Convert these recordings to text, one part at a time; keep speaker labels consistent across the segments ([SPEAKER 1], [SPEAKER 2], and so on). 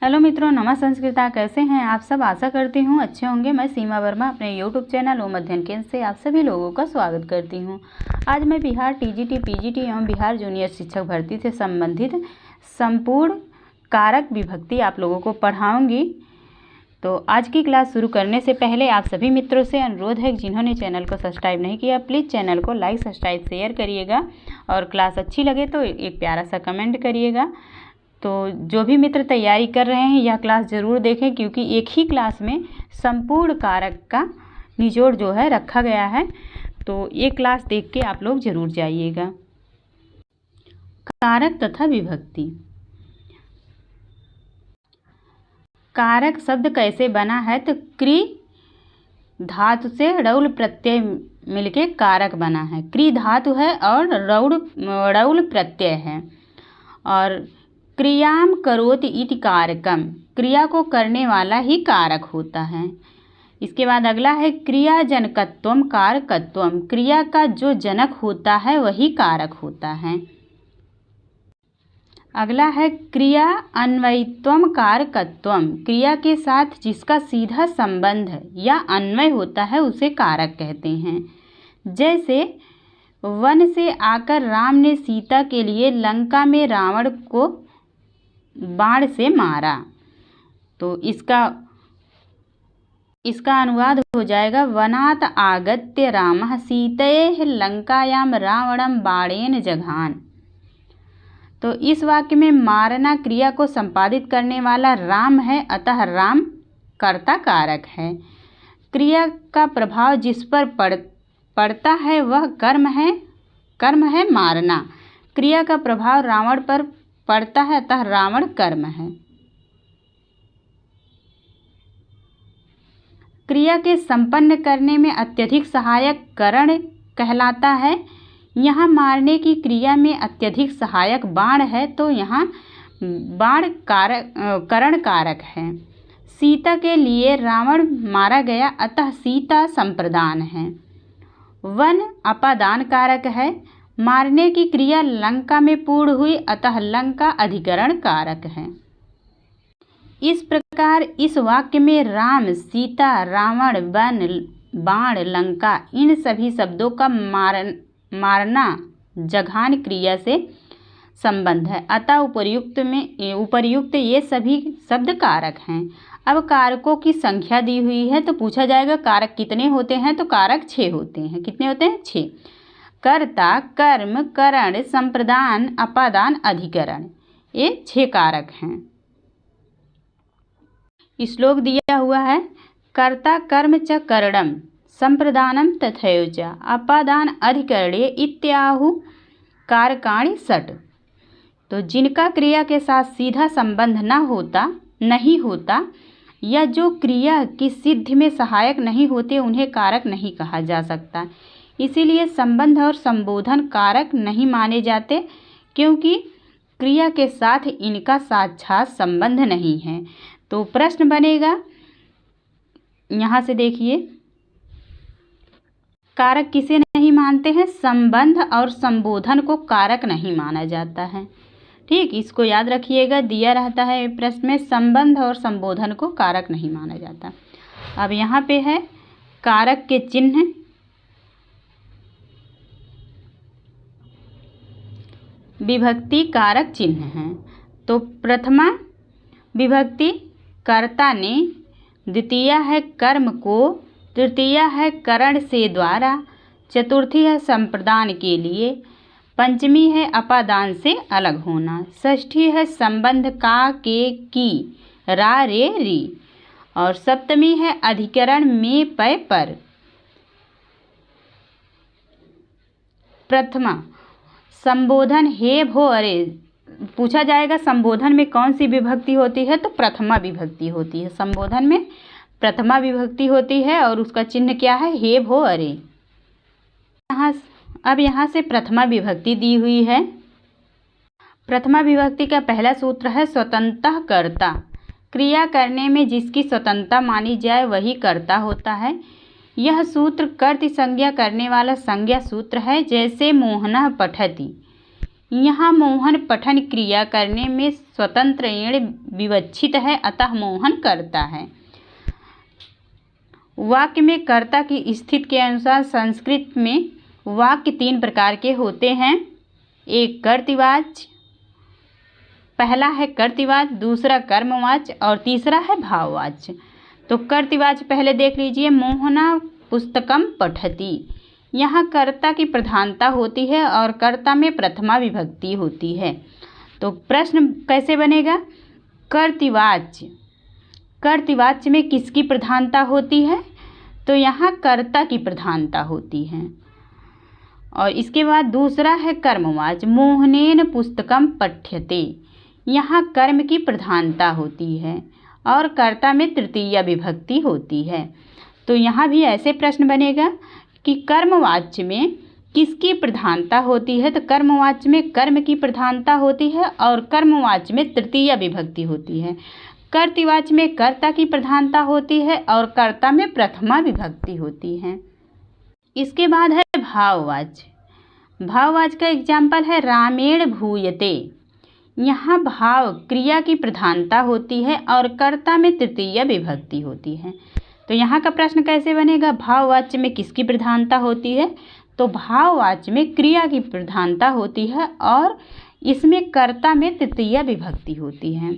[SPEAKER 1] Hello मित्रों, नमः संस्कृता। कैसे हैं आप सब? आशा करती हूँ अच्छे होंगे। मैं सीमा वर्मा अपने यूट्यूब चैनल ओम अध्ययन केंद्र से आप सभी लोगों का स्वागत करती हूँ। आज मैं बिहार टीजीटी पीजीटी एवं बिहार जूनियर शिक्षक भर्ती से संबंधित संपूर्ण कारक विभक्ति आप लोगों को पढ़ाऊँगी। तो आज की क्लास शुरू करने से पहले आप सभी मित्रों से अनुरोध है कि जिन्होंने चैनल को सब्सक्राइब नहीं किया, प्लीज़ चैनल को लाइक सब्सक्राइब शेयर करिएगा और क्लास अच्छी लगे तो एक प्यारा सा कमेंट करिएगा। तो जो भी मित्र तैयारी कर रहे हैं यह क्लास ज़रूर देखें, क्योंकि एक ही क्लास में संपूर्ण कारक का निचोड़ जो है रखा गया है। तो ये क्लास देख के आप लोग ज़रूर जाइएगा। कारक तथा विभक्ति। कारक शब्द कैसे बना है? तो क्री धातु से रौल प्रत्यय मिलके कारक बना है। क्री धातु है और रौल प्रत्यय है। और क्रियाम करोति इति कारकम, क्रिया को करने वाला ही कारक होता है। इसके बाद अगला है क्रिया जनकत्वम कारकत्वम, क्रिया का जो जनक होता है वही कारक होता है। अगला है क्रिया अन्वयित्वम कारकत्वम, क्रिया के साथ जिसका सीधा संबंध या अन्वय होता है उसे कारक कहते हैं। जैसे वन से आकर राम ने सीता के लिए लंका में रावण को बाण से मारा। तो इसका अनुवाद हो जाएगा वनात् आगत्य रामः सीतैः लंकायां रावणं बाणेन जघान। तो इस वाक्य में मारना क्रिया को संपादित करने वाला राम है, अतः राम कर्ता कारक है। क्रिया का प्रभाव जिस पर पड़ता है वह कर्म है मारना। क्रिया का प्रभाव रावण पर पड़ता है, अतः रावण कर्म है। क्रिया के संपन्न करने में अत्यधिक सहायक करण कहलाता है। यहाँ मारने की क्रिया में अत्यधिक सहायक बाण है, तो यहाँ बाण करण कारक है। सीता के लिए रावण मारा गया, अतः सीता संप्रदान है। वन अपादान कारक है। मारने की क्रिया लंका में पूर्ण हुई, अतः लंका अधिकरण कारक है। इस प्रकार इस वाक्य में राम, सीता, रावण, वन, बाण, लंका इन सभी शब्दों का मारना जघान क्रिया से संबंध है, अतः उपर्युक्त ये सभी शब्द कारक हैं। अब कारकों की संख्या दी हुई है, तो पूछा जाएगा कारक कितने होते हैं? तो कारक 6 होते हैं। कितने होते हैं? 6। कर्ता, कर्म, करण, संप्रदान, अपादान, अधिकरण, ये 6 कारक हैं। श्लोक दिया हुआ है कर्ता कर्म च करणम संप्रदानम तथैव च अपादान अधिकरणे इत्याहु कारकाणि षट्। तो जिनका क्रिया के साथ सीधा संबंध नहीं होता या जो क्रिया की सिद्धि में सहायक नहीं होते उन्हें कारक नहीं कहा जा सकता। इसीलिए संबंध और संबोधन कारक नहीं माने जाते, क्योंकि क्रिया के साथ इनका साक्षात संबंध नहीं है। तो प्रश्न बनेगा, यहाँ से देखिए, कारक किसे नहीं मानते हैं? संबंध और संबोधन को कारक नहीं माना जाता है। ठीक, इसको याद रखिएगा, दिया रहता है प्रश्न में, संबंध और संबोधन को कारक नहीं माना जाता। अब यहाँ पे है कारक के चिन्ह। विभक्ति कारक चिन्ह हैं। तो प्रथमा विभक्ति कर्ता ने, द्वितीया है कर्म को, तृतीया है करण से द्वारा, चतुर्थी है संप्रदान के लिए, पंचमी है अपादान से अलग होना, षष्ठी है संबंध का, के, की, रा, रे, री, और सप्तमी है अधिकरण में, पय, पर। प्रथमा संबोधन हे भो अरे, पूछा जाएगा संबोधन में कौन सी विभक्ति होती है? तो प्रथमा विभक्ति होती है। संबोधन में प्रथमा विभक्ति होती है और उसका चिन्ह क्या है? हे भो अरे। अब यहाँ से प्रथमा विभक्ति दी हुई है। प्रथमा विभक्ति का पहला सूत्र है स्वतंत्रः कर्ता। क्रिया करने में जिसकी स्वतंत्रता मानी जाए वही कर्ता होता है। यह सूत्र कर्तृ संज्ञा करने वाला संज्ञा सूत्र है। जैसे मोहनः पठति, यहाँ मोहन पठन क्रिया करने में स्वतंत्रेण विवक्षित है, अतः मोहन करता है। वाक्य में कर्ता की स्थिति के अनुसार संस्कृत में वाक्य 3 प्रकार के होते हैं। एक कर्तृवाच्य, पहला है कर्तृवाच्य, दूसरा कर्मवाच्य और तीसरा है भाववाच्य। तो कर्तृवाच्य पहले देख लीजिए। मोहना पुस्तकम पठति, यहाँ कर्ता की प्रधानता होती है और कर्ता में प्रथमा विभक्ति होती है। तो प्रश्न कैसे बनेगा? कर्तृवाच्य, कर्तृवाच्य में किसकी प्रधानता होती है? तो यहाँ कर्ता की प्रधानता होती है। और इसके बाद दूसरा है कर्मवाच्य, मोहनेन पुस्तकम पठ्यते, यहाँ कर्म की प्रधानता होती है और कर्ता में तृतीया विभक्ति होती है। तो यहाँ भी ऐसे प्रश्न बनेगा कि कर्मवाच्य में किसकी प्रधानता होती है? तो कर्मवाच्य में कर्म की प्रधानता होती है और कर्मवाच्य में तृतीया विभक्ति होती है। कर्तृवाच्य में कर्ता की प्रधानता होती है और कर्ता में प्रथमा विभक्ति होती है। इसके बाद है भाववाच्य। भाववाच्य का एग्जाम्पल है रामेण भूयते, यहाँ भाव क्रिया की प्रधानता होती है और कर्ता में तृतीया विभक्ति होती है। तो यहाँ का प्रश्न कैसे बनेगा? भाववाच्य में किसकी प्रधानता होती है? तो भाववाच्य में क्रिया की प्रधानता होती है और इसमें कर्ता में तृतीया विभक्ति होती है।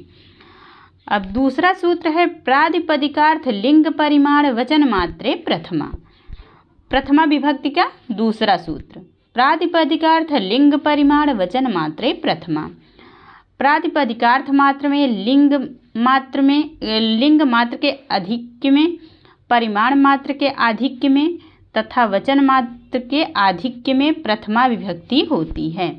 [SPEAKER 1] अब दूसरा सूत्र है प्रातिपदिकार्थ लिंग परिमाण वचन मात्रे प्रथमा, प्रथमा विभक्ति का दूसरा सूत्र। प्रातिपदिकार्थ लिंग परिमाण वचन मात्रे प्रथमा, प्रातिपदिकार्थ मात्र में लिंग मात्र के आधिक्य में, परिमाण मात्र के आधिक्य में तथा वचन मात्र के आधिक्य में प्रथमा विभक्ति होती है।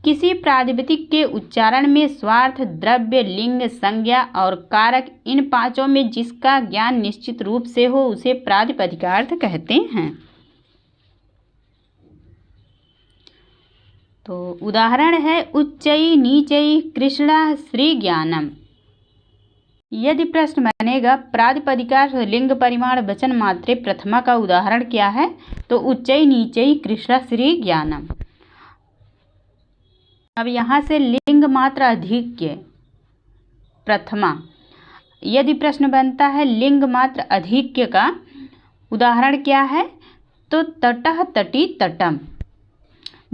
[SPEAKER 1] किसी प्रातिपदिक के उच्चारण में स्वार्थ, द्रव्य, लिंग, संज्ञा और कारक, इन पांचों में जिसका ज्ञान निश्चित रूप से हो उसे प्रातिपदिकार्थ कहते हैं। तो उदाहरण है उच्चई नीचई कृष्णा श्री ज्ञानम। यदि प्रश्न बनेगा प्रातिपदिकार्थ लिंग परिमाण वचन मात्रे प्रथमा का उदाहरण क्या है? तो उच्चई नीचई कृष्णा श्री ज्ञानम। अब यहाँ से लिंग मात्र अधिक्य प्रथमा, यदि प्रश्न बनता है लिंग मात्र अधिक्य का उदाहरण क्या है? तो तटः तटी तटम।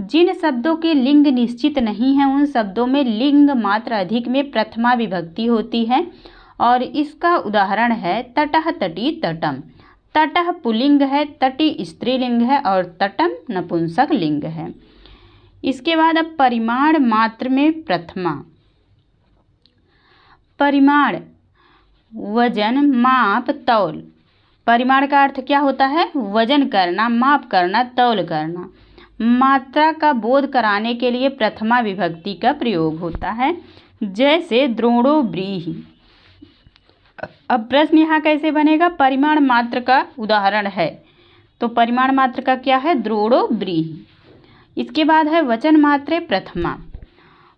[SPEAKER 1] जिन शब्दों के लिंग निश्चित नहीं है उन शब्दों में लिंग मात्र अधिक में प्रथमा विभक्ति होती है और इसका उदाहरण है तटः तटी तटम। तटः पुल्लिंग है, तटी स्त्रीलिंग है और तटम नपुंसक लिंग है। इसके बाद अब परिमाण मात्र में प्रथमा। परिमाण वजन, माप, तौल। परिमाण का अर्थ क्या होता है? वजन करना, माप करना, तौल करना। मात्रा का बोध कराने के लिए प्रथमा विभक्ति का प्रयोग होता है, जैसे द्रोणो व्रीहि। अब प्रश्न यहाँ कैसे बनेगा? परिमाण मात्र का उदाहरण है, तो परिमाण मात्र का क्या है? द्रोणो व्रीहि। इसके बाद है वचन मात्रे प्रथमा।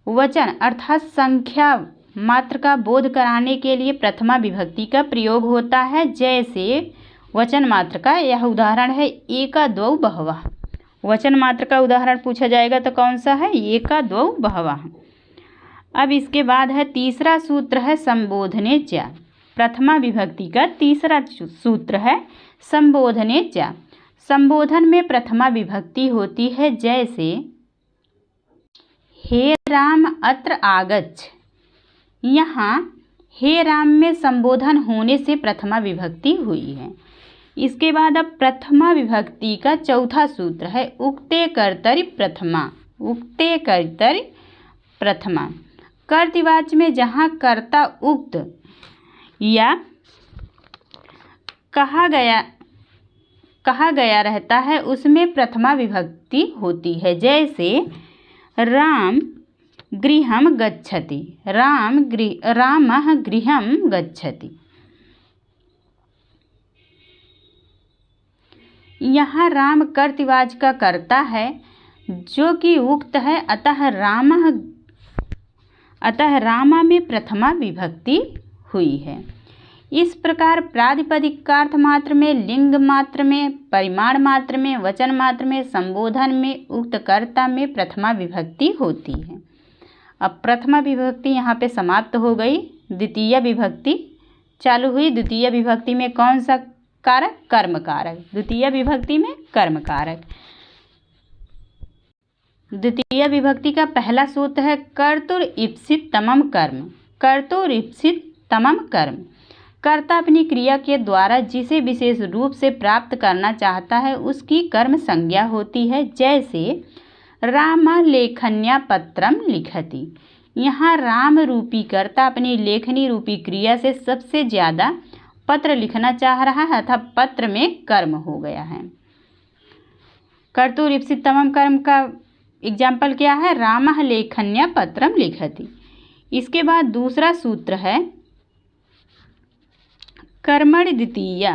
[SPEAKER 1] वचन अर्थात संख्या मात्र का बोध कराने के लिए प्रथमा विभक्ति का प्रयोग होता है, जैसे वचन मात्र का यह उदाहरण है एका द्वौ बहवः। वचन मात्र का उदाहरण पूछा जाएगा तो कौन सा है? एका द्वौ बहवः। अब इसके बाद है तीसरा सूत्र है संबोधने च। प्रथमा विभक्ति का तीसरा सूत्र है संबोधने च। संबोधन में प्रथमा विभक्ति होती है, जैसे हे राम अत्र आगच्छ। यहाँ हे राम में संबोधन होने से प्रथमा विभक्ति हुई है। इसके बाद अब प्रथमा विभक्ति का चौथा सूत्र है उक्ते कर्तरि प्रथमा। उक्ते कर्तरि प्रथमा। कर्तृवाच्य में जहाँ कर्ता उक्त या कहा गया रहता है उसमें प्रथमा विभक्ति होती है, जैसे राम गृहं गच्छति। रामः गृहं गच्छति। यहाँ राम कर्तृवाच्य का कर्ता है जो कि उक्त है, अतः रामा में प्रथमा विभक्ति हुई है। इस प्रकार प्रातिपदिक का अर्थ मात्र में, लिंग मात्र में, परिमाण मात्र में, वचन मात्र में, संबोधन में, उक्त कर्ता में प्रथमा विभक्ति होती है। अब प्रथमा विभक्ति यहाँ पे समाप्त हो गई, द्वितीय विभक्ति चालू हुई। द्वितीय विभक्ति में कौन सा कारक? कर्म कारक। द्वितीय विभक्ति में कर्म कारक। द्वितीय विभक्ति का पहला सूत्र है कर्तुर ईप्सित तमम कर्म। कर्तुर ईप्सित तमम कर्म। कर्ता अपनी क्रिया के द्वारा जिसे विशेष रूप से प्राप्त करना चाहता है उसकी कर्म संज्ञा होती है। जैसे राम लेखन्या पत्रम लिखति। यहाँ राम रूपी कर्ता अपनी लेखनी रूपी क्रिया से सबसे ज़्यादा पत्र लिखना चाह रहा है अथवा पत्र में कर्म हो गया है। कर्तुर ईप्सित तमम कर्म का एग्जाम्पल क्या है? रामः लेखन्या पत्रम लिखति। इसके बाद दूसरा सूत्र है कर्मणि द्वितीया।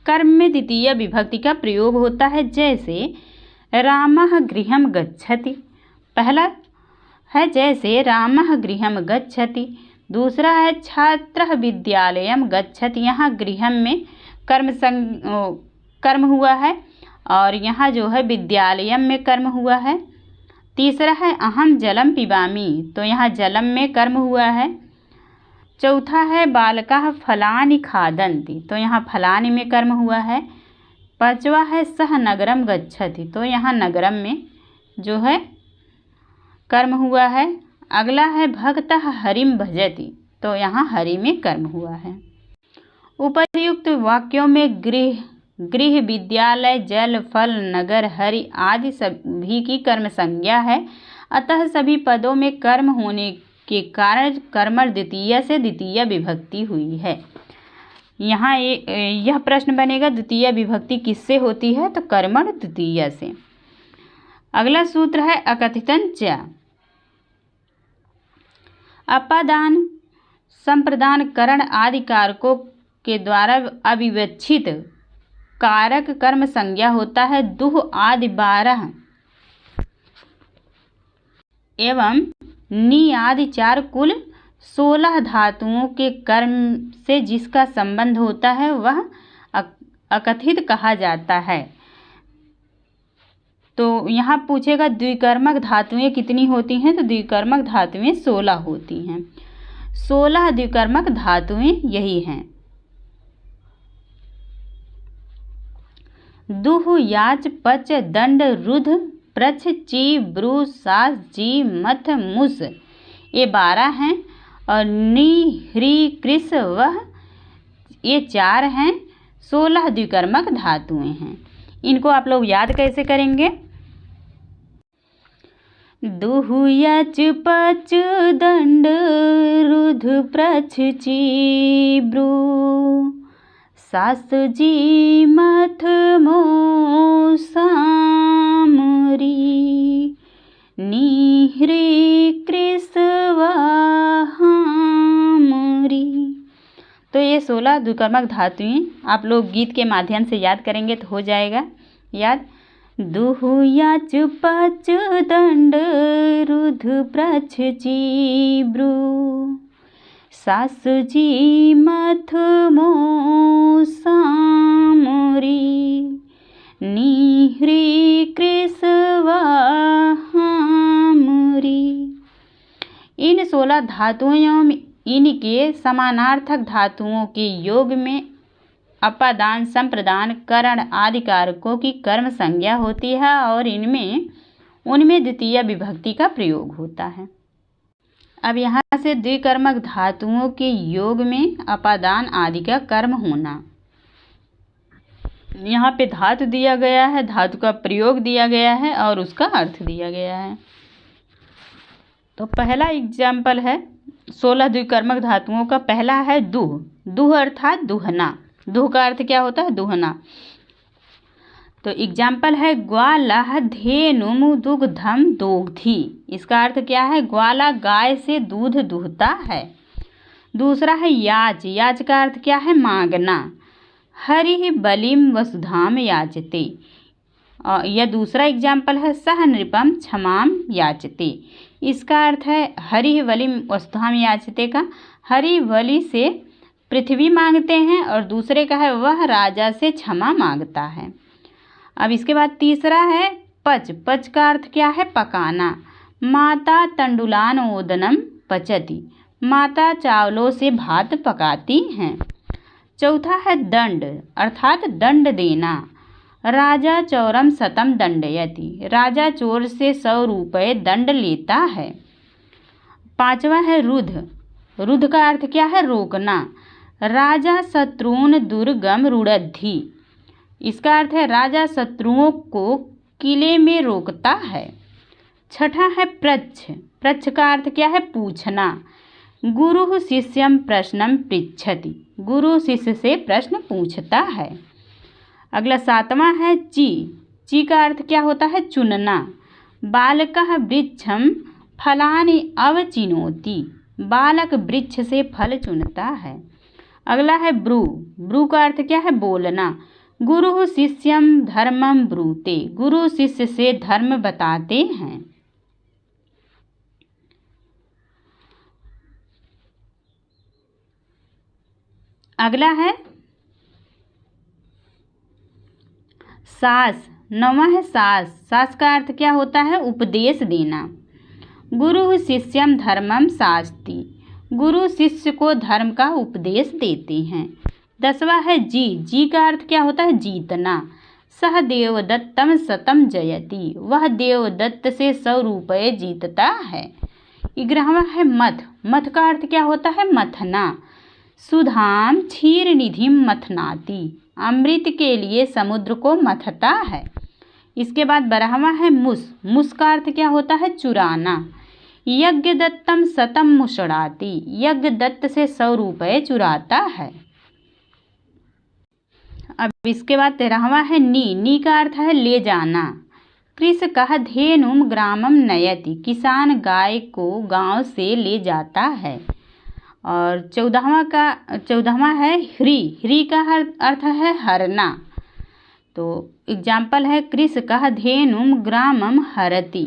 [SPEAKER 1] कर्म में द्वितीय विभक्ति का प्रयोग होता है। जैसे रामः गृहं गच्छति। पहला है जैसे रामः गृहं गच्छति। दूसरा है छात्रः विद्यालयं गच्छति। यहाँ गृहं में कर्म हुआ है और यहाँ जो है विद्यालयम में कर्म हुआ है। तीसरा है अहम जलम पिबामी। तो यहाँ जलम में कर्म हुआ है। चौथा है बालकाः फलानि खादन्ति। तो यहाँ फलानि में कर्म हुआ है। पांचवा है सह नगरम गच्छति। तो यहाँ नगरम में जो है कर्म हुआ है। अगला है भक्तः हरिम भजति। तो यहाँ हरि में कर्म हुआ है। उपर्युक्त वाक्यों में गृह, विद्यालय, जल, फल, नगर, हरि आदि सभी की कर्म संज्ञा है। अतः सभी पदों में कर्म होने के कारण कर्मण द्वितीय से द्वितीय विभक्ति हुई है। यहाँ यह प्रश्न बनेगा द्वितीय विभक्ति किससे होती है? तो कर्मण द्वितीय से। अगला सूत्र है अकथितं च। अपादान, संप्रदान, करण आदि कारकों के द्वारा अविवक्षित कारक कर्म संज्ञा होता है। दुह आदि 12 एवं नी आदि 4 कुल 16 धातुओं के कर्म से जिसका संबंध होता है वह अकथित कहा जाता है। तो यहाँ पूछेगा द्विकर्मक धातुएं कितनी होती हैं? तो द्विकर्मक धातुएं 16 होती हैं। 16 द्विकर्मक धातुएं यही हैं। दुह, याच, पच, दंड, रुध, प्रछ, ची, ब्रू, सास, जी, मथ, मुस ये 12 हैं। और नी, ह्री, कृस, वह ये 4 हैं। 16 द्विकर्मक धातुएं हैं। इनको आप लोग याद कैसे करेंगे? दुह, यच, पच, दंड, रुध, प्रछ, ची, ब्रू, सास, जी, मथ, मो, सामरी, नी, ह्री, कृस, वाहामरी। तो ये 16 द्विकर्मक धातुएं आप लोग गीत के माध्यम से याद करेंगे तो हो जाएगा याद। दुह, याच, पच, दंड, रुध, प्रछ, ची, ब्रू, सास, जी, मथ, मो, सामरी, नी, ह्री, कृस, वाहामरी। इन 16 धातुओं में इनके समानार्थक धातुओं के योग में अपादान, संप्रदान, करण आदि कारकों की कर्म संज्ञा होती है और उनमें द्वितीय विभक्ति का प्रयोग होता है। अब यहाँ से द्विकर्मक धातुओं के योग में अपादान आदि का कर्म होना। यहाँ पे धातु दिया गया है, धातु का प्रयोग दिया गया है और उसका अर्थ दिया गया है। तो पहला एग्जाम्पल है 16 द्विकर्मक धातुओं का। पहला है दुह। दुह अर्थात दुहना। दुह का अर्थ क्या होता है? दुहना। तो एग्जाम्पल है ग्वाला धेनुम दुग्धम दोग्धी। इसका अर्थ क्या है? ग्वाला गाय से दूध दूहता है। दूसरा है याच। याच का अर्थ क्या है? मांगना। हरि बलिम वसुधाम याचते। यह दूसरा एग्जाम्पल है सह नृपम क्षमाम याचते। इसका अर्थ है हरि बलिम वसुधाम याचते का हरि बलि से पृथ्वी मांगते हैं, और दूसरे का है वह राजा से क्षमा मांगता है। अब इसके बाद तीसरा है पच। पच का अर्थ क्या है? पकाना। माता तंडुलान ओदनम पचती, माता चावलों से भात पकाती हैं। चौथा है दंड, अर्थात दंड देना। राजा चौरम शतम दंडयति, राजा चोर से 100 रुपये दंड लेता है। पांचवा है रुद्ध। रुद्ध का अर्थ क्या है? रोकना। राजा शत्रुन दुर्गम रुणद्धि, इसका अर्थ है राजा शत्रुओं को किले में रोकता है। छठा है प्रच्छ। प्रच्छ का अर्थ क्या है? पूछना। गुरु शिष्यम प्रश्नम पृच्छति, गुरु शिष्य से प्रश्न पूछता है। अगला सातवां है ची। ची का अर्थ क्या होता है? चुनना। बालकः वृक्षम फलानि अवचिनोति, बालक वृक्ष से फल चुनता है। अगला है ब्रू। ब्रू का अर्थ क्या है? बोलना। गुरु शिष्यम धर्मम ब्रूते, गुरु शिष्य से धर्म बताते हैं। अगला है सास। नौवां है सास। सास का अर्थ क्या होता है? उपदेश देना। गुरु शिष्यम धर्मम शास्ति, गुरु शिष्य को धर्म का उपदेश देते हैं। 10वां है जी। जी का अर्थ क्या होता है? जीतना। सह देवदत्तम शतम जयति, वह देवदत्त से 100 रुपये जीतता है। 11वां है मथ। मथ का अर्थ क्या होता है? मथना। सुधाम क्षीर निधिम मथनाति, अमृत के लिए समुद्र को मथता है। इसके बाद 12वां है मुस। मुस का अर्थ क्या होता है? चुराना। यज्ञ दत्तम शतम मुषड़ाति, यज्ञ दत्त से 100 रुपये चुराता है। अब इसके बाद 13वां है नी। नी का अर्थ है ले जाना। कृष कह धेनुम ग्रामम नयति, किसान गाय को गांव से ले जाता है। और 14वां है ह्री। ह्री का अर्थ है हरना। तो एग्जाम्पल है कृष कह धेनुम ग्रामम हरति,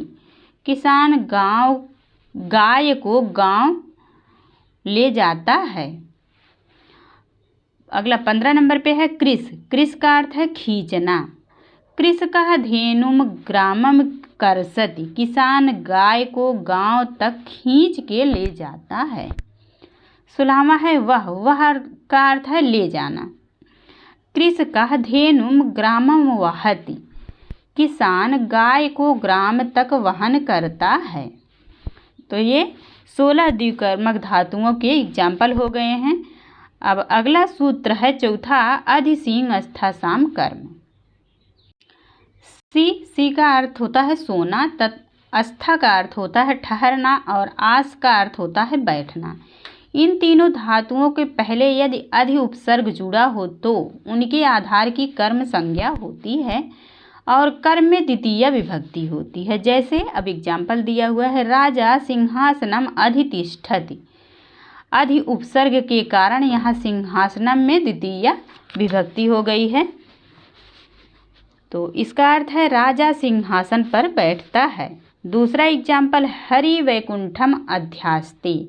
[SPEAKER 1] किसान गाय को गांव ले जाता है। अगला 15 नंबर पे है कृष। कृष का अर्थ है खींचना। कृष कह धेनुम ग्रामम करसति, किसान गाय को गांव तक खींच के ले जाता है। 16वां है वह का अर्थ है ले जाना। कृष कह धेनुम ग्रामम वहति, किसान गाय को ग्राम तक वहन करता है। तो ये 16 द्विकर्मक धातुओं के एग्जाम्पल हो गए हैं। अब अगला सूत्र है चौथा, अधिसिंह स्थासाम कर्म। सी का अर्थ होता है सोना, अस्था का अर्थ होता है ठहरना, और आस का अर्थ होता है बैठना। इन तीनों धातुओं के पहले यदि अधि उपसर्ग जुड़ा हो तो उनके आधार की कर्म संज्ञा होती है और कर्म में द्वितीय विभक्ति होती है। जैसे अब एग्जाम्पल दिया हुआ है, राजा सिंहासनम अधितिष्ठति, अधि उपसर्ग के कारण यहाँ सिंहासनम में द्वितीय विभक्ति हो गई है। तो इसका अर्थ है राजा सिंहासन पर बैठता है। दूसरा एग्जाम्पल, हरि वैकुंठम अध्यास्ते,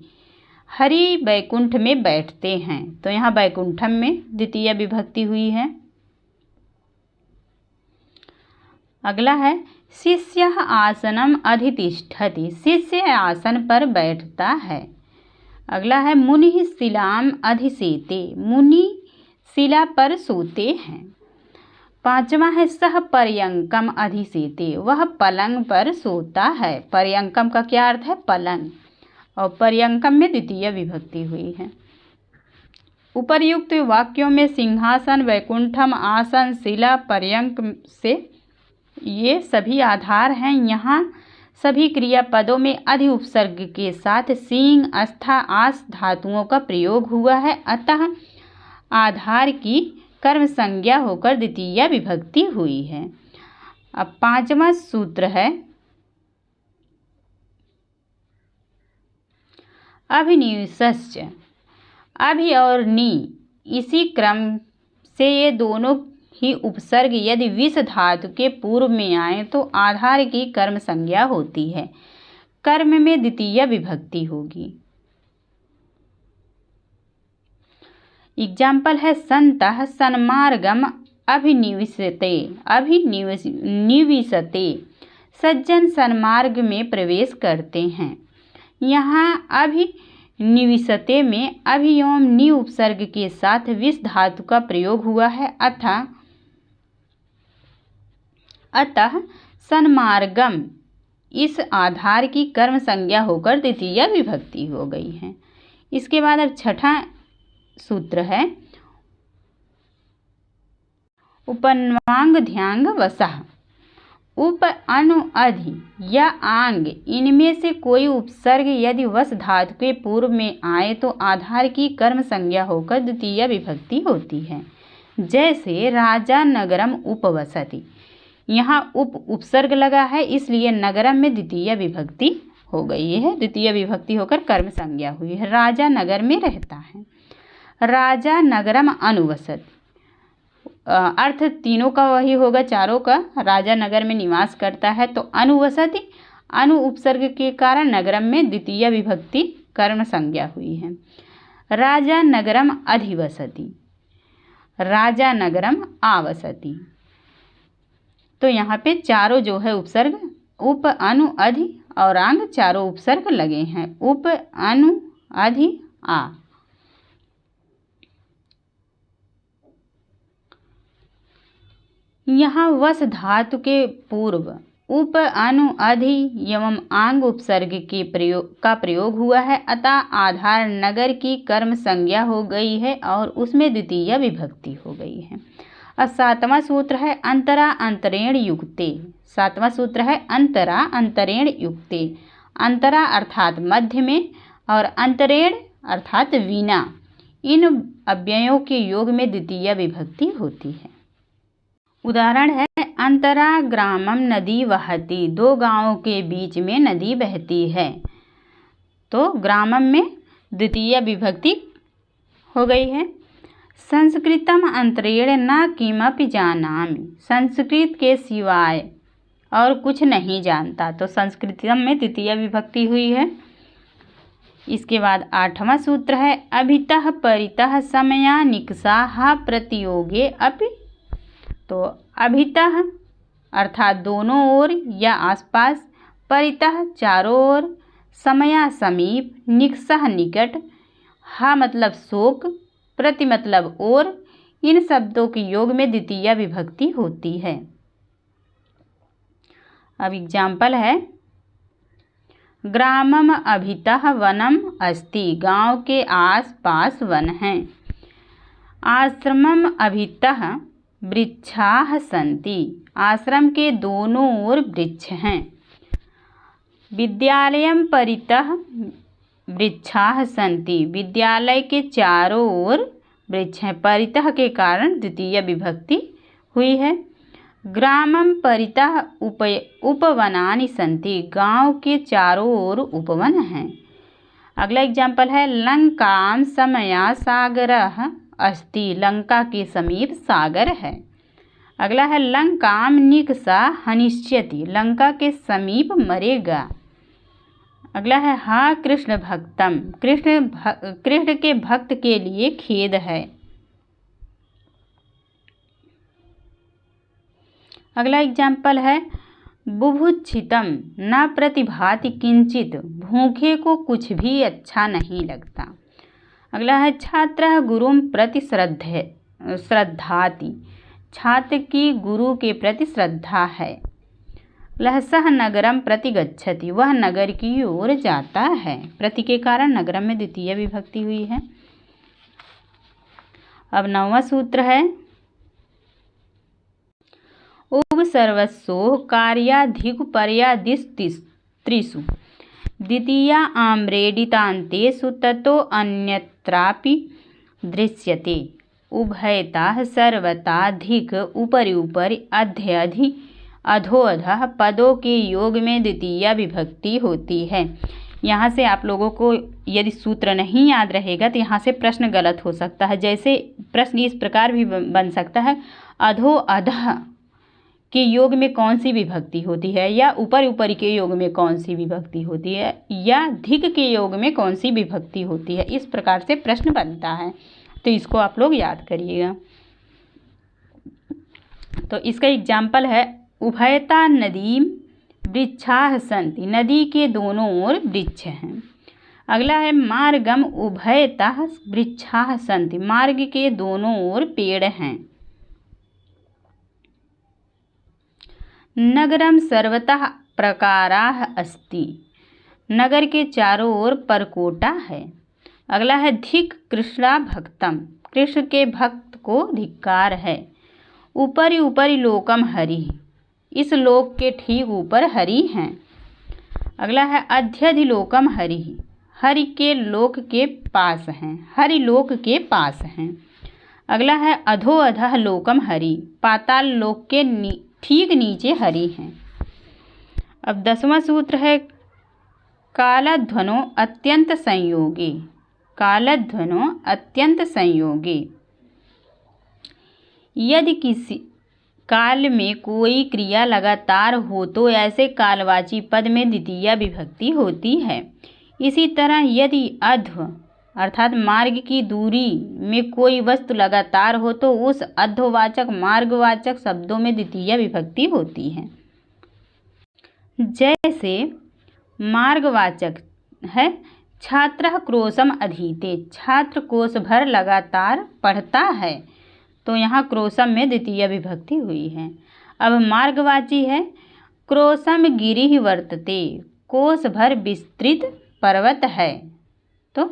[SPEAKER 1] हरि वैकुंठ में बैठते हैं। तो यहाँ वैकुंठम में द्वितीय विभक्ति हुई है। अगला है शिष्य आसनम अधितिष्ठति, शिष्य आसन पर बैठता है। अगला है मुनि शिलाम अधिसेते, मुनि शिला पर सोते हैं। 5वां है सह पर्यंकम अधिसेते, वह पलंग पर सोता है। पर्यंकम का क्या अर्थ है? पलंग, और पर्यंकम में द्वितीय विभक्ति हुई है। उपर्युक्त वाक्यों में सिंहासन, वैकुंठम, आसन, शिला, पर्यंक से ये सभी आधार हैं। यहाँ सभी क्रियापदों में अधि उपसर्ग के साथ सिंह, अस्था, आस धातुओं का प्रयोग हुआ है, अतः आधार की कर्म संज्ञा होकर द्वितीय विभक्ति हुई है। अब 5वां सूत्र है अभिनिवेशश्च, अभि और नि इसी क्रम से ये दोनों ही उपसर्ग यदि विष धातु के पूर्व में आए तो आधार की कर्म संज्ञा होती है, कर्म में द्वितीय विभक्ति होगी। एग्जाम्पल है सन्तः सन्मार्गम अभिनिविशते। सज्जन सन्मार्ग में प्रवेश करते हैं। यहाँ अभिनिविशते में अभि एवं नि उपसर्ग के साथ विस धातु का प्रयोग हुआ है। अतः सन्मार्गम इस आधार की कर्म संज्ञा होकर द्वितीय विभक्ति हो गई है। इसके बाद अब छठा सूत्र है उपन्वांग ध्यांग वसः। उप अनु अधि या आंग इनमें से कोई उपसर्ग यदि वस धातु के पूर्व में आए तो आधार की कर्म संज्ञा होकर द्वितीय विभक्ति होती है। जैसे राजा नगरम उपवसति, यहाँ उपसर्ग लगा है इसलिए नगरम में द्वितीय विभक्ति हो गई है। द्वितीय विभक्ति होकर कर्म संज्ञा हुई है। राजा नगर में रहता है। राजा नगरम अनुवसति, अर्थ तीनों का वही होगा, चारों का। राजा नगर में निवास करता है तो अनुवसति, अनु उपसर्ग के कारण नगरम में द्वितीय विभक्ति कर्म संज्ञा हुई है। राजा नगरम अधिवसति, राजा नगरम आवसति। तो यहाँ पे चारों जो है उपसर्ग उप अनु अधि और आंग चारों उपसर्ग लगे हैं। उप अनु अधि आ। यहाँ वस धातु के पूर्व उप अनु अधि एवं आंग उपसर्ग के प्रयोग हुआ है। अतः आधार नगर की कर्म संज्ञा हो गई है और उसमें द्वितीय विभक्ति हो गई है। और सातवां सूत्र है अंतरा अंतरेण युक्ते। सातवां सूत्र है अंतरा अंतरेण युक्ते। अंतरा अर्थात मध्य में और अंतरेण अर्थात विना, इन अव्ययों के योग में द्वितीय विभक्ति होती है। उदाहरण है अंतरा ग्रामम नदी वहती। दो गांवों के बीच में नदी बहती है। तो ग्रामम में द्वितीय विभक्ति हो गई है। संस्कृतम अंतरेण न किमपि जानामि। संस्कृत के सिवाय और कुछ नहीं जानता, तो संस्कृतम में द्वितीय विभक्ति हुई है। इसके बाद आठवां सूत्र है अभितः परितः समया निकषाः प्रतियोगे अपि। तो अभितः अर्थात दोनों ओर या आसपास, परितः चारों ओर, समया समीप, निकषः निकट, हा मतलब शोक, प्रति मतलब ओर, इन शब्दों के योग में द्वितीय विभक्ति होती है। अब एग्जाम्पल है ग्रामम अभितः वनम अस्ति। गांव के आस पास वन हैं। आश्रमम अभितः वृक्षाः सन्ति। आश्रम के दोनों ओर वृक्ष हैं। विद्यालयम परितः वृक्षाः सन्ति। विद्यालय के चारों ओर वृक्ष हैं। परितः के कारण द्वितीय विभक्ति हुई है। ग्रामम परितः उपवनानि सन्ति। गांव के चारों ओर उपवन हैं। अगला एग्जाम्पल है लंकाम समया सागरः अस्ति। लंका के समीप सागर है। अगला है लंकाम निकषा हनिष्यति। लंका के समीप मरेगा। अगला है हा कृष्ण भक्तम। कृष्ण के भक्त के लिए खेद है। अगला एग्जाम्पल है बुभुक्षितम न प्रतिभाति किंचित। भूखे को कुछ भी अच्छा नहीं लगता। अगला है छात्रः गुरुं प्रति श्रद्धाति। छात्र की गुरु के प्रति श्रद्धा है। अगला है सह नगरम प्रति गच्छति। वह नगर की ओर जाता है। प्रति के कारण नगरम में द्वितीय विभक्ति हुई है। अब नौवां सूत्र है उग सर्वस्व कार्याधिकुपर्यादिस्त्रिषु द्वितीया आम्रेडितान्तेषु ततो अन्यत्रापि दृश्यते। उभयतः सर्वताधिक उपरि उपरि अध्य अधि अधो अधः पदों के योग में द्वितीय विभक्ति होती है। यहाँ से आप लोगों को यदि सूत्र नहीं याद रहेगा तो यहाँ से प्रश्न गलत हो सकता है। जैसे प्रश्न इस प्रकार भी बन सकता है अधो अधः के योग में कौन सी विभक्ति होती है, या ऊपर ऊपर के योग में कौन सी विभक्ति होती है, या धिक के योग में कौन सी विभक्ति होती है। इस प्रकार से प्रश्न बनता है। तो इसको आप लोग याद करिएगा। तो इसका एग्जाम्पल है उभयता नदीम वृक्षाः सन्ति, नदी के दोनों ओर वृक्ष हैं। अगला है मार्गम उभयतः वृक्षाः सन्ति, मार्ग के दोनों ओर पेड़ हैं। नगरम सर्वतः प्राकाराः अस्ति, नगर के चारों ओर परकोटा है। अगला है धिक् कृष्णा भक्तम, कृष्ण के भक्त को धिक्कार है। ऊपरी ऊपरी लोकम हरि, इस लोक के ठीक ऊपर हरि हैं। अगला है अध्यधिलोकम हरि, हरि के लोक के पास हैं, हरि लोक के पास हैं। अगला है अधो अधः लोकम हरि, पाताल लोक के ठीक नीचे हरि हैं। अब 10वां सूत्र है कालध्वनो अत्यंत संयोगी, कालध्वनो अत्यंत संयोगी। यदि किसी काल में कोई क्रिया लगातार हो तो ऐसे कालवाची पद में द्वितीया विभक्ति होती है। इसी तरह यदि अध्व अर्थात मार्ग की दूरी में कोई वस्तु लगातार हो तो उस अध्ववाचक मार्गवाचक शब्दों में द्वितीया विभक्ति होती है। जैसे मार्गवाचक है छात्रः क्रोशम अधीते, छात्र कोश भर लगातार पढ़ता है, तो यहाँ क्रोशम में द्वितीय विभक्ति हुई है। अब मार्गवाची है क्रोशम गिरिः वर्तते, कोश भर विस्तृत पर्वत है, तो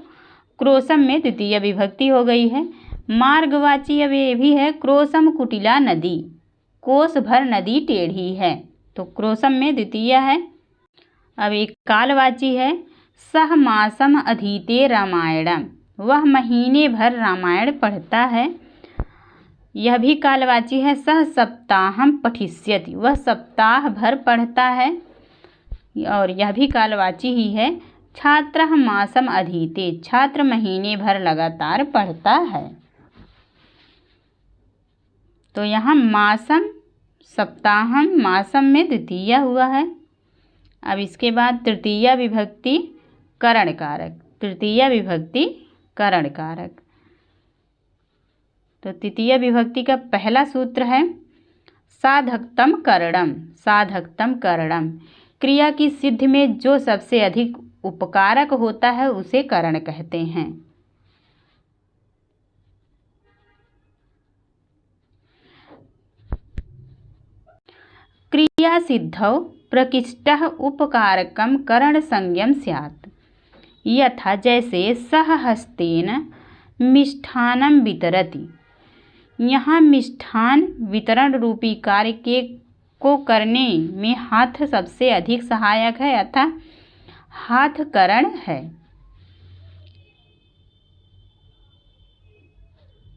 [SPEAKER 1] क्रोशम में द्वितीय विभक्ति हो गई है। मार्गवाची अब ये भी है क्रोशम कुटिला नदी, कोश भर नदी टेढ़ी है, तो क्रोशम में द्वितीय है। अब एक कालवाची है सह मासम अधीते रामायणम, वह महीने भर रामायण पढ़ता है, यह भी कालवाची है। सह सप्ताहम पठिष्यति, वह सप्ताह भर पढ़ता है, और यह भी कालवाची ही है। छात्रः मासम अधीते, छात्र महीने भर लगातार पढ़ता है। तो यहाँ मासम सप्ताहम मासम में द्वितीय हुआ है। अब इसके बाद तृतीया विभक्ति करण कारक, तृतीया विभक्ति करण कारक। तो तृतीय विभक्ति का पहला सूत्र है साधकतम करणम, साधकतम करणम। क्रिया की सिद्धि में जो सबसे अधिक उपकारक होता है उसे करण कहते हैं। क्रिया सिद्धौ प्रकृष्टः उपकारकम करण संज्ञम स्यात्, यथा जैसे सह हस्तेन मिष्ठानं वितरति, यहाँ मिष्ठान वितरण रूपी कार्य को करने में हाथ सबसे अधिक सहायक है, अतः हाथ करण है।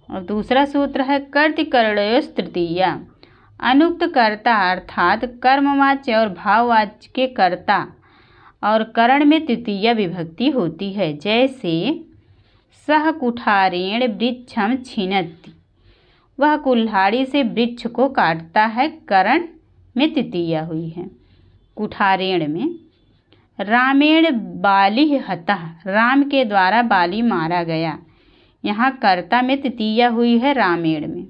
[SPEAKER 1] और दूसरा सूत्र है कर्तृकरणयोस् तृतीया, अनुक्त कर्ता अर्थात कर्मवाच्य और भाववाच्य के कर्ता और करण में तृतीय विभक्ति होती है। जैसे सह कुठारेण वृक्षम छिनत्ति, वह कुल्हाड़ी से वृक्ष को काटता है, करण में तृतीय हुई है कुठारेण में। रामेण बालिः हतः, राम के द्वारा बाली मारा गया, यहाँ कर्ता में तृतीया हुई है रामेण में।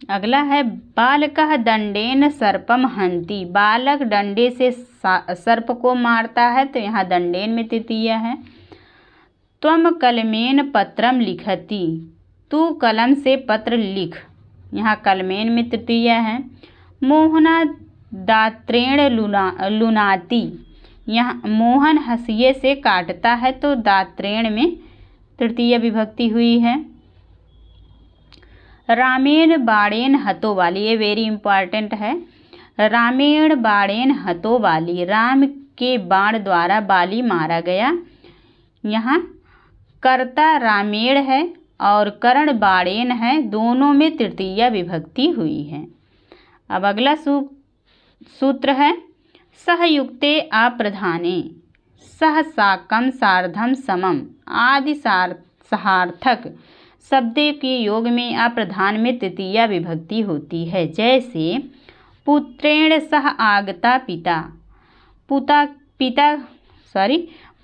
[SPEAKER 1] अगला है बालकः दंडेन सर्पम हन्ति, बालक डंडे से सर्प को मारता है, तो यहाँ दंडेन में तृतीय है। त्वम कलमेन पत्रम लिखति, तू कलम से पत्र लिख, यहाँ कलमेन में तृतीय है। मोहना दात्रेण लुनाति, यहाँ मोहन हंसिये से काटता है, तो दात्रेण में तृतीय विभक्ति हुई है। रामेण बाणेन हतो बाली, ये वेरी इंपॉर्टेंट है। रामेण बाणेन हतो बाली, राम के बाण द्वारा बाली मारा गया, यहाँ कर्ता रामेण है और करण बाणेन है, दोनों में तृतीया विभक्ति हुई है। अब अगला सूत्र है सहयुक्ते अप्रधाने, सह साकम सार्धम समम आदि सहार्थक शब्द के योग में अप्रधान में तृतीया विभक्ति होती है। जैसे पुत्रेण सह आगता पिता,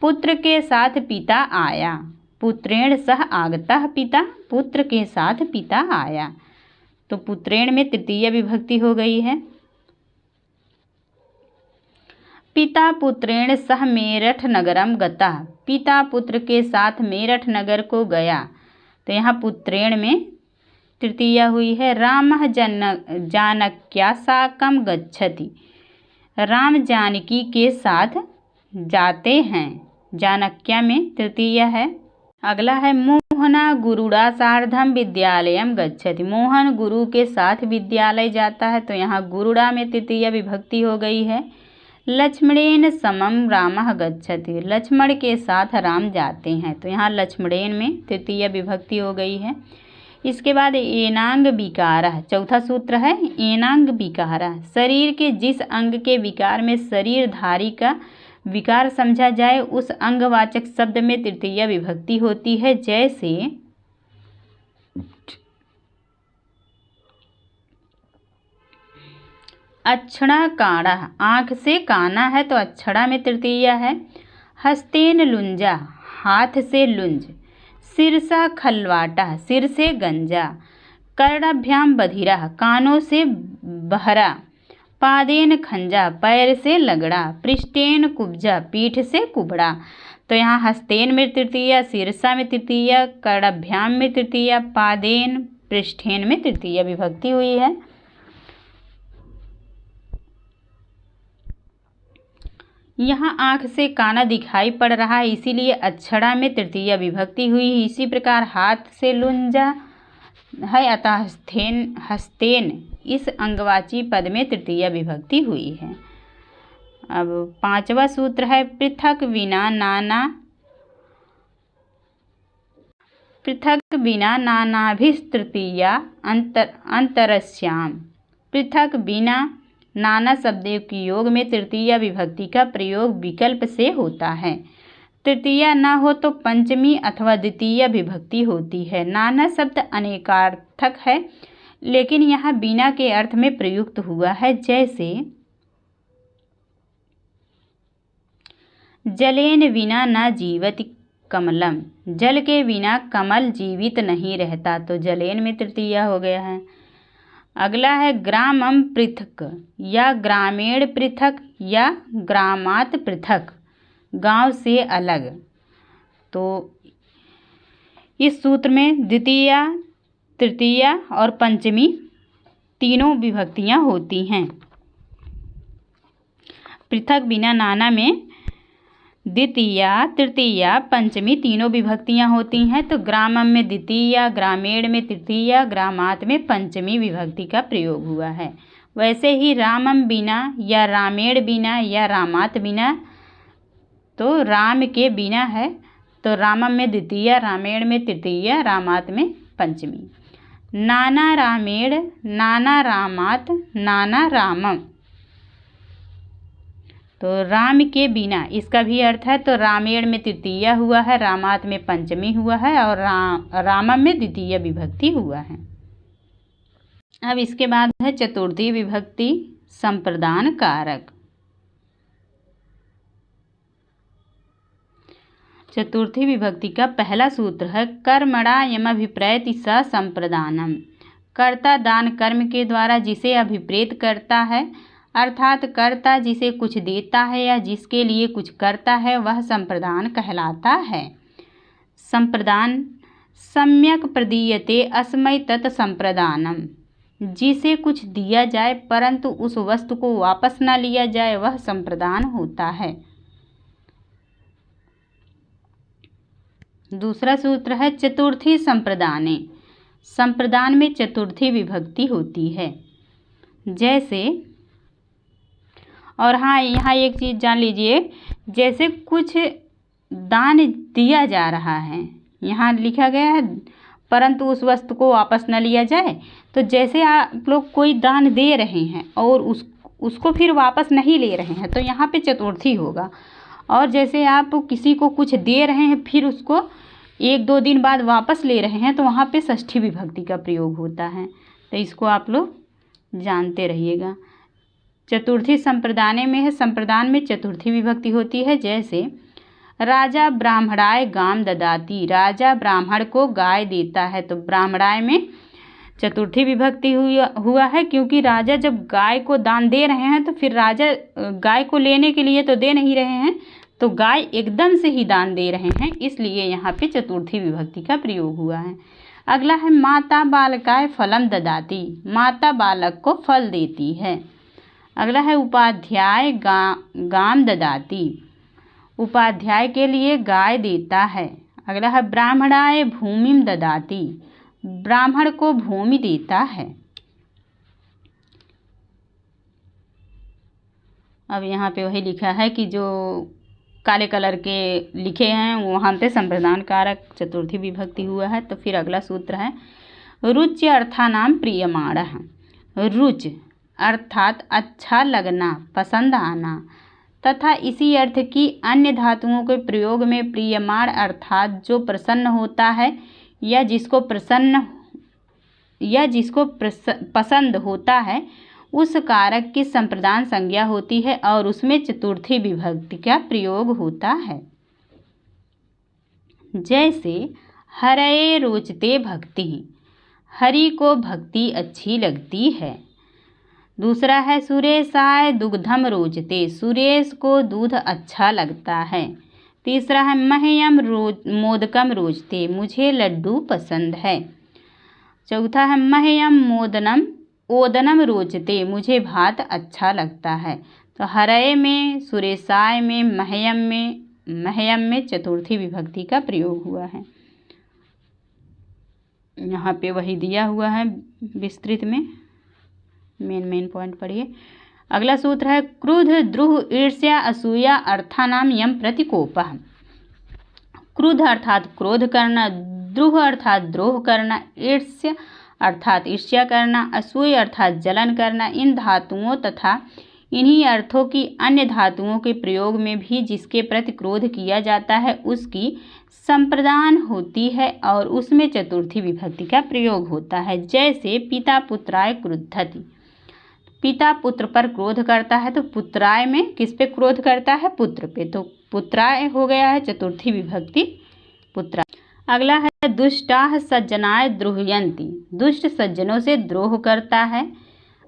[SPEAKER 1] पुत्र के साथ पिता आया, पुत्रेण सह आगतः पिता, पुत्र के साथ पिता आया। तो पुत्रेण में तृतीय विभक्ति हो गई है। पिता पुत्रेण सह मेरठ नगरम गतः, पिता पुत्र के साथ मेरठ नगर को गया। तो यहाँ पुत्रेण में तृतीया हुई है। रामः जानक्या साकं गच्छति, राम जानकी के साथ जाते हैं, जानक्या में तृतीया है। अगला है मोहना गुरुड़ा सार्धम विद्यालयम गच्छति, मोहन गुरु के साथ विद्यालय जाता है। तो यहाँ गुरुड़ा में तृतीया विभक्ति हो गई है। लक्ष्मणेन समम रामः गच्छति, लक्ष्मण के साथ राम जाते हैं। तो यहाँ लक्ष्मणेन में तृतीय विभक्ति हो गई है। इसके बाद एनांग विकारः, चौथा सूत्र है एनांग विकारः, शरीर के जिस अंग के विकार में शरीरधारी का विकार समझा जाए उस अंगवाचक शब्द में तृतीय विभक्ति होती है। जैसे अक्षणा काढ़ा, आँख से काना है तो अक्षड़ा में तृतीया है। हस्तेन लुंजा, हाथ से लुंज। सिरसा खलवाटा, सिर से गंजा। कर्णाभ्याम बधिरा, कानों से बहरा। पादेन खंजा, पैर से लगड़ा। पृष्ठेन कुब्जा, पीठ से कुबड़ा। तो यहाँ हस्तेन में तृतीया, सिरसा में तृतीया, कर्णाभ्याम में तृतीया, पादेन पृष्ठेन में तृतीया विभक्ति हुई है। यहाँ आँख से काना दिखाई पड़ रहा है इसीलिए अक्षड़ा में तृतीया विभक्ति हुई। इसी प्रकार हाथ से लुंजा है अतः हस्तेन इस अंगवाची पद में तृतीया विभक्ति हुई है। अब पांचवा सूत्र है पृथक बिना नानाभिस्तृतीया अंतरस्याम। पृथक बिना नाना शब्दों के योग में तृतीया विभक्ति का प्रयोग विकल्प से होता है। तृतीया न हो तो पंचमी अथवा द्वितीय विभक्ति होती है। नाना शब्द अनेकार्थक है लेकिन यहाँ बिना के अर्थ में प्रयुक्त हुआ है। जैसे जलेन बिना न जीवति कमलम, जल के बिना कमल जीवित नहीं रहता। तो जलेन में तृतीया हो गया है। अगला है ग्रामम पृथक या ग्रामीण पृथक या ग्रामात पृथक, गांव से अलग। तो इस सूत्र में द्वितीया, तृतीया और पंचमी तीनों विभक्तियां होती हैं। पृथक बिना नाना में द्वितीया, तृतीया, पंचमी तीनों विभक्तियां होती हैं। तो ग्रामम में द्वितीया, ग्रामीण में तृतीया, ग्रामात में पंचमी विभक्ति का प्रयोग हुआ है। वैसे ही रामम बिना या रामेण बिना या रामात बिना, तो राम के बिना है तो रामम में द्वितीया, रामेण में तृतीया, रामात में पंचमी। नाना रामेण, नाना रामात, नाना रामम। तो राम के बिना इसका भी अर्थ है तो रामेण में तृतीया हुआ है, रामात में पंचमी हुआ है और रामम में द्वितीय विभक्ति हुआ है। अब इसके बाद है चतुर्थी विभक्ति संप्रदान कारक। चतुर्थी विभक्ति का पहला सूत्र है कर्मणा यमभिप्रैति स संप्रदानम। कर्ता दान कर्म के द्वारा जिसे अभिप्रेत करता है अर्थात कर्ता जिसे कुछ देता है या जिसके लिए कुछ करता है वह संप्रदान कहलाता है। संप्रदान सम्यक प्रदीयते अस्मै तत् संप्रदानम, जिसे कुछ दिया जाए परंतु उस वस्तु को वापस न लिया जाए वह संप्रदान होता है। दूसरा सूत्र है चतुर्थी संप्रदाने। संप्रदान में चतुर्थी विभक्ति होती है। जैसे, और हाँ यहाँ एक चीज़ जान लीजिए, जैसे कुछ दान दिया जा रहा है, यहाँ लिखा गया है परंतु उस वस्तु को वापस न लिया जाए। तो जैसे आप लोग कोई दान दे रहे हैं और उसको फिर वापस नहीं ले रहे हैं तो यहाँ पे चतुर्थी होगा। और जैसे आप किसी को कुछ दे रहे हैं फिर उसको 1-2 दिन बाद वापस ले रहे हैं तो वहाँ पे षष्ठी विभक्ति का प्रयोग होता है। तो इसको आप लोग जानते रहिएगा। चतुर्थी संप्रदाने में है, संप्रदान में चतुर्थी विभक्ति होती है। जैसे राजा ब्राह्मणाय गाम ददाति, राजा ब्राह्मण को गाय देता है। तो ब्राह्मणाय में चतुर्थी विभक्ति हुआ है, क्योंकि राजा जब गाय को दान दे रहे हैं तो फिर राजा गाय को लेने के लिए तो दे नहीं रहे हैं, तो गाय एकदम से ही दान दे रहे हैं, इसलिए यहाँ पे चतुर्थी विभक्ति का प्रयोग हुआ है। अगला है माता बालकाय फलम ददाति, माता बालक को फल देती है। अगला है उपाध्याय गाम ददाति, उपाध्याय के लिए गाय देता है। अगला है ब्राह्मणाय भूमिम ददाति, ब्राह्मण को भूमि देता है। अब यहाँ पे वही लिखा है कि जो काले कलर के लिखे हैं वहाँ पे संप्रदान कारक चतुर्थी विभक्ति हुआ है। तो फिर अगला सूत्र है रुच्य अर्थानाम प्रियमाणः, रुच अर्थात अच्छा लगना, पसंद आना, तथा इसी अर्थ की अन्य धातुओं के प्रयोग में प्रियमाण अर्थात जो प्रसन्न होता है या जिसको पसंद होता है उस कारक की संप्रदान संज्ञा होती है और उसमें चतुर्थी विभक्ति का प्रयोग होता है। जैसे हरये रोचते भक्ति, हरि को भक्ति अच्छी लगती है। दूसरा है सुरेशाय दुग्धम रोचते, सुरेश को दूध अच्छा लगता है। तीसरा है मह्यम मोदकम रोचते, मुझे लड्डू पसंद है। चौथा है मह्यम ओदनम रोचते, मुझे भात अच्छा लगता है। तो हरये में, सुरेशाय में, मह्यम में चतुर्थी विभक्ति का प्रयोग हुआ है। यहाँ पे वही दिया हुआ है विस्तृत में, मेन पॉइंट पढ़िए। अगला सूत्र है क्रुद्ध द्रुह ईर्ष्या असूया अर्थानाम यम प्रतिकोपः, क्रुद्ध अर्थात क्रोध करना, द्रुह अर्थात द्रोह करना, ईर्ष्या अर्थात ईर्ष्या करना, असूय अर्थात जलन करना, इन धातुओं तथा इन्हीं अर्थों की अन्य धातुओं के प्रयोग में भी जिसके प्रति क्रोध किया जाता है उसकी संप्रदान होती है और उसमें चतुर्थी विभक्ति का प्रयोग होता है। जैसे पिता पुत्राय क्रुद्धति, पिता पुत्र पर क्रोध करता है, तो पुत्राय में किस पे क्रोध करता है? पुत्र पे, तो पुत्राय हो गया है चतुर्थी विभक्ति पुत्रा। अगला है दुष्टाः सज्जनाय द्रोहयन्ति, दुष्ट सज्जनों से द्रोह करता है।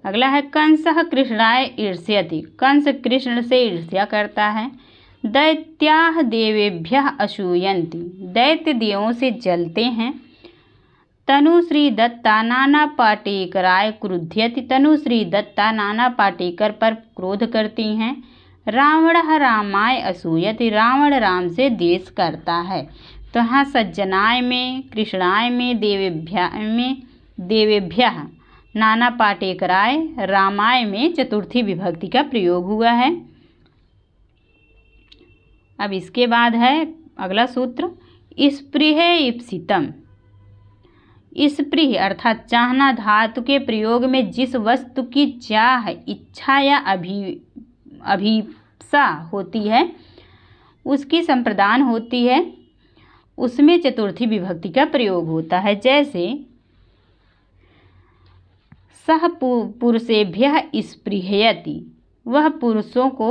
[SPEAKER 1] अगला है कंसः कृष्णाय ईर्ष्यति, कंस कृष्ण से ईर्ष्या करता है। दैत्याः देवेभ्यः असूयन्ति, दैत्य देवों से जलते हैं। तनुश्री दत्ता नाना पाटेकराय क्रुध्यति, तनुश्री दत्ता नाना पाटेकर पर क्रोध करती हैं। रावणः रामाय असूयति, रावण राम से द्वेष करता है। तो यहाँ सज्जनाय में, कृष्णाय में, देवेभ्यः, नाना पाटेकराय, रामाय में चतुर्थी विभक्ति का प्रयोग हुआ है। अब इसके बाद है अगला सूत्र स्पृह ईप्सितम, स्पृह अर्थात चाहना धातु के प्रयोग में जिस वस्तु की चाह, इच्छा या अभिप्सा होती है उसकी संप्रदान होती है, उसमें चतुर्थी विभक्ति का प्रयोग होता है। जैसे सह पुरुषेभ्यः स्पृहयति, वह पुरुषों को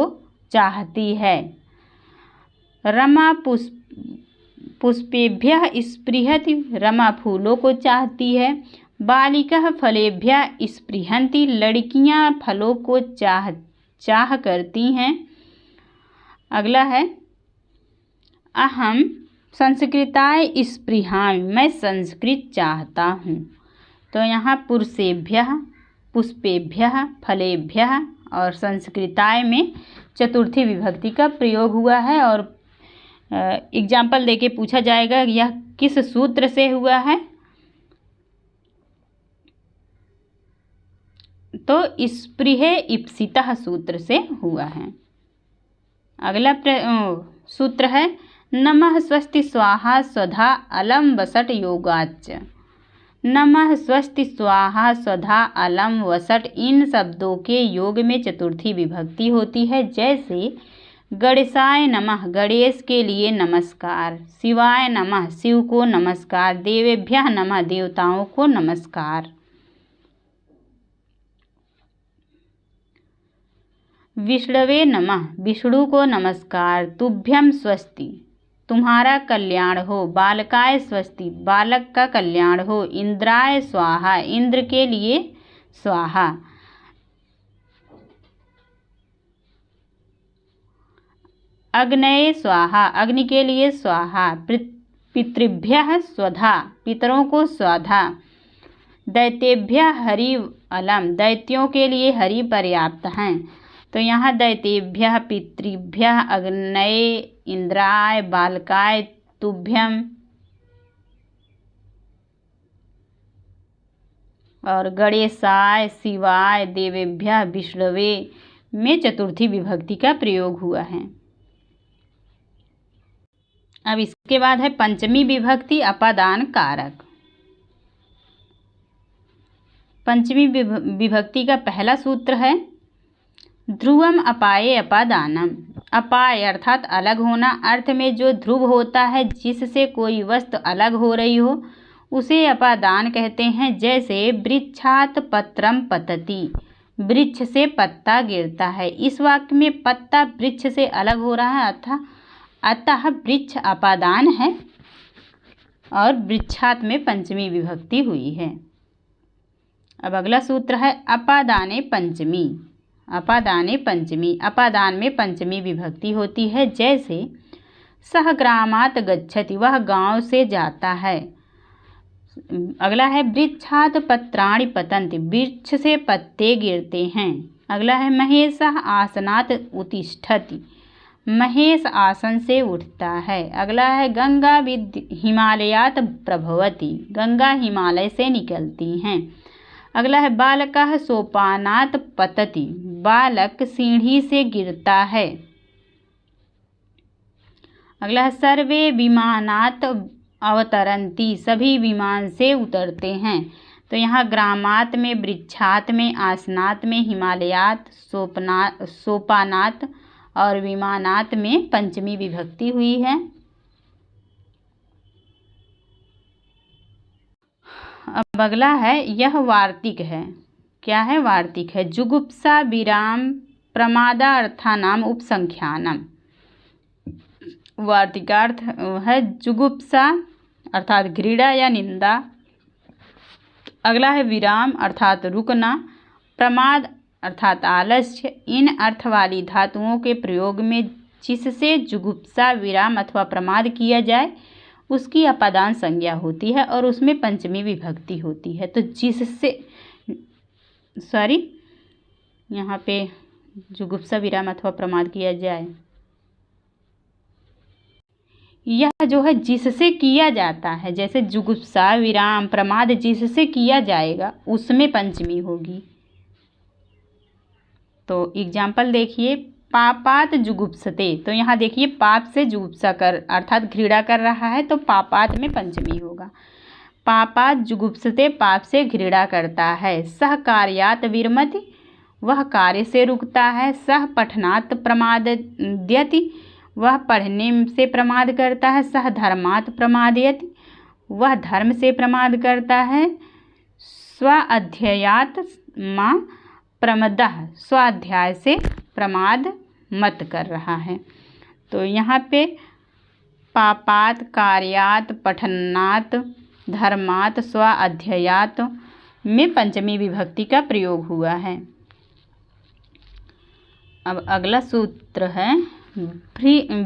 [SPEAKER 1] चाहती है। रमा पुष्पेभ्यः स्पृहति, रमा फूलों को चाहती है। बालिकाः फलेभ्यः स्पृहन्ति, लड़कियां फलों को चाह करती हैं। अगला है अहम संस्कृताय स्पृहामि, मैं संस्कृत चाहता हूँ। तो यहाँ पुरुषेभ्यः, पुष्पेभ्यः, फलेभ्यः और संस्कृताय में चतुर्थी विभक्ति का प्रयोग हुआ है। और एग्जाम्पल देके पूछा जाएगा यह किस सूत्र से हुआ है, तो स्पृह ईप्सितः सूत्र से हुआ है। अगला सूत्र है नमः स्वस्ति स्वाहा स्वधा अलम वसट योगाच्च, नमः स्वस्ति स्वाहा स्वधा अलम वसट, इन शब्दों के योग में चतुर्थी विभक्ति होती है। जैसे गणेशाय नमः, गणेश के लिए नमस्कार। शिवाय नमः, शिव को नमस्कार। देवेभ्यः नमः, देवताओं को नमस्कार। विष्णवे नमः, विष्णु को नमस्कार। तुभ्यम स्वस्ति, तुम्हारा कल्याण हो। बालकाय स्वस्ति, बालक का कल्याण हो। इंद्राय स्वाहा, इंद्र के लिए स्वाहा। अग्नये स्वाहा, अग्नि के लिए स्वाहा। पितृभ्यः स्वधा, पितरों को स्वधा। दैतेभ्यः हरि अलम, दैत्यों के लिए हरि पर्याप्त हैं। तो यहाँ दैतेभ्यः, पितृभ्यः, अग्नये, इंद्राय, बालकाय, तुभ्यम और गणेशाय, शिवाय, देवेभ्यः, विष्णवे में चतुर्थी विभक्ति का प्रयोग हुआ है। अब इसके बाद है पंचमी विभक्ति अपादान कारक। पंचमी विभक्ति का पहला सूत्र है ध्रुवम अपाये अपादानम। अपाय अर्थात अलग होना, अर्थ में जो ध्रुव होता है जिससे कोई वस्तु अलग हो रही हो उसे अपादान कहते हैं। जैसे वृक्षात पत्रम पतति, वृक्ष से पत्ता गिरता है। इस वाक्य में पत्ता वृक्ष से अलग हो रहा है, अतः वृक्ष अपादान है और वृक्षात में पंचमी विभक्ति हुई है। अब अगला सूत्र है अपादाने पंचमी। अपादाने पंचमी, अपादान में पंचमी विभक्ति होती है। जैसे सह ग्रामात गच्छति, वह गांव से जाता है। अगला है वृक्षात पत्राणि पतन्ति, वृक्ष से पत्ते गिरते हैं। अगला है महेशः आसनात् उत्तिष्ठति, महेश आसन से उठता है। अगला है गंगा हिमालयात प्रभवति, गंगा हिमालय से निकलती हैं। अगला है बालकः सोपानात् पतति, बालक सीढ़ी से गिरता है। अगला है सर्वे विमानात् अवतरन्ति, सभी विमान से उतरते हैं। तो यहाँ ग्रामात में, वृक्षात में, आसनात में, हिमालयात, सोपानात और विमानात में पंचमी विभक्ति हुई है। अब अगला है यह वार्तिक है। क्या है? वार्तिक है। जुगुप्सा विराम प्रमादा अर्थानाम उपसंख्यानम। वार्तिकार्थ है जुगुप्सा अर्थात घृणा या निंदा। अगला है विराम अर्थात रुकना, प्रमाद अर्थात आलस्य। इन अर्थ वाली धातुओं के प्रयोग में जिससे जुगुप्सा, विराम अथवा प्रमाद किया जाए उसकी अपादान संज्ञा होती है और उसमें पंचमी विभक्ति होती है। तो जिससे यहाँ पे जुगुप्सा, विराम अथवा प्रमाद किया जाए, यह जो है जिससे किया जाता है, जैसे जुगुप्सा, विराम, प्रमाद जिससे किया जाएगा उसमें पंचमी होगी। तो एग्जाम्पल देखिए, पापात जुगुप्सते, तो यहाँ देखिए पाप से जुगुप्सा कर अर्थात घृणा कर रहा है, तो पापात में पंचमी होगा। पापात जुगुप्सते, पाप से घृणा करता है। सह कार्यात विरमति, वह कार्य से रुकता है। सह पठनात् प्रमादयति, वह पढ़ने से प्रमाद करता है। सह धर्मात् प्रमादयति, वह धर्म से प्रमाद करता है। स्व अध्ययात माँ प्रमदः, स्वाध्याय से प्रमाद मत कर रहा है। तो यहाँ पे पापात, कार्यात, पठनात्, धर्मात्, स्व अध्ययात में पंचमी विभक्ति का प्रयोग हुआ है। अब अगला सूत्र है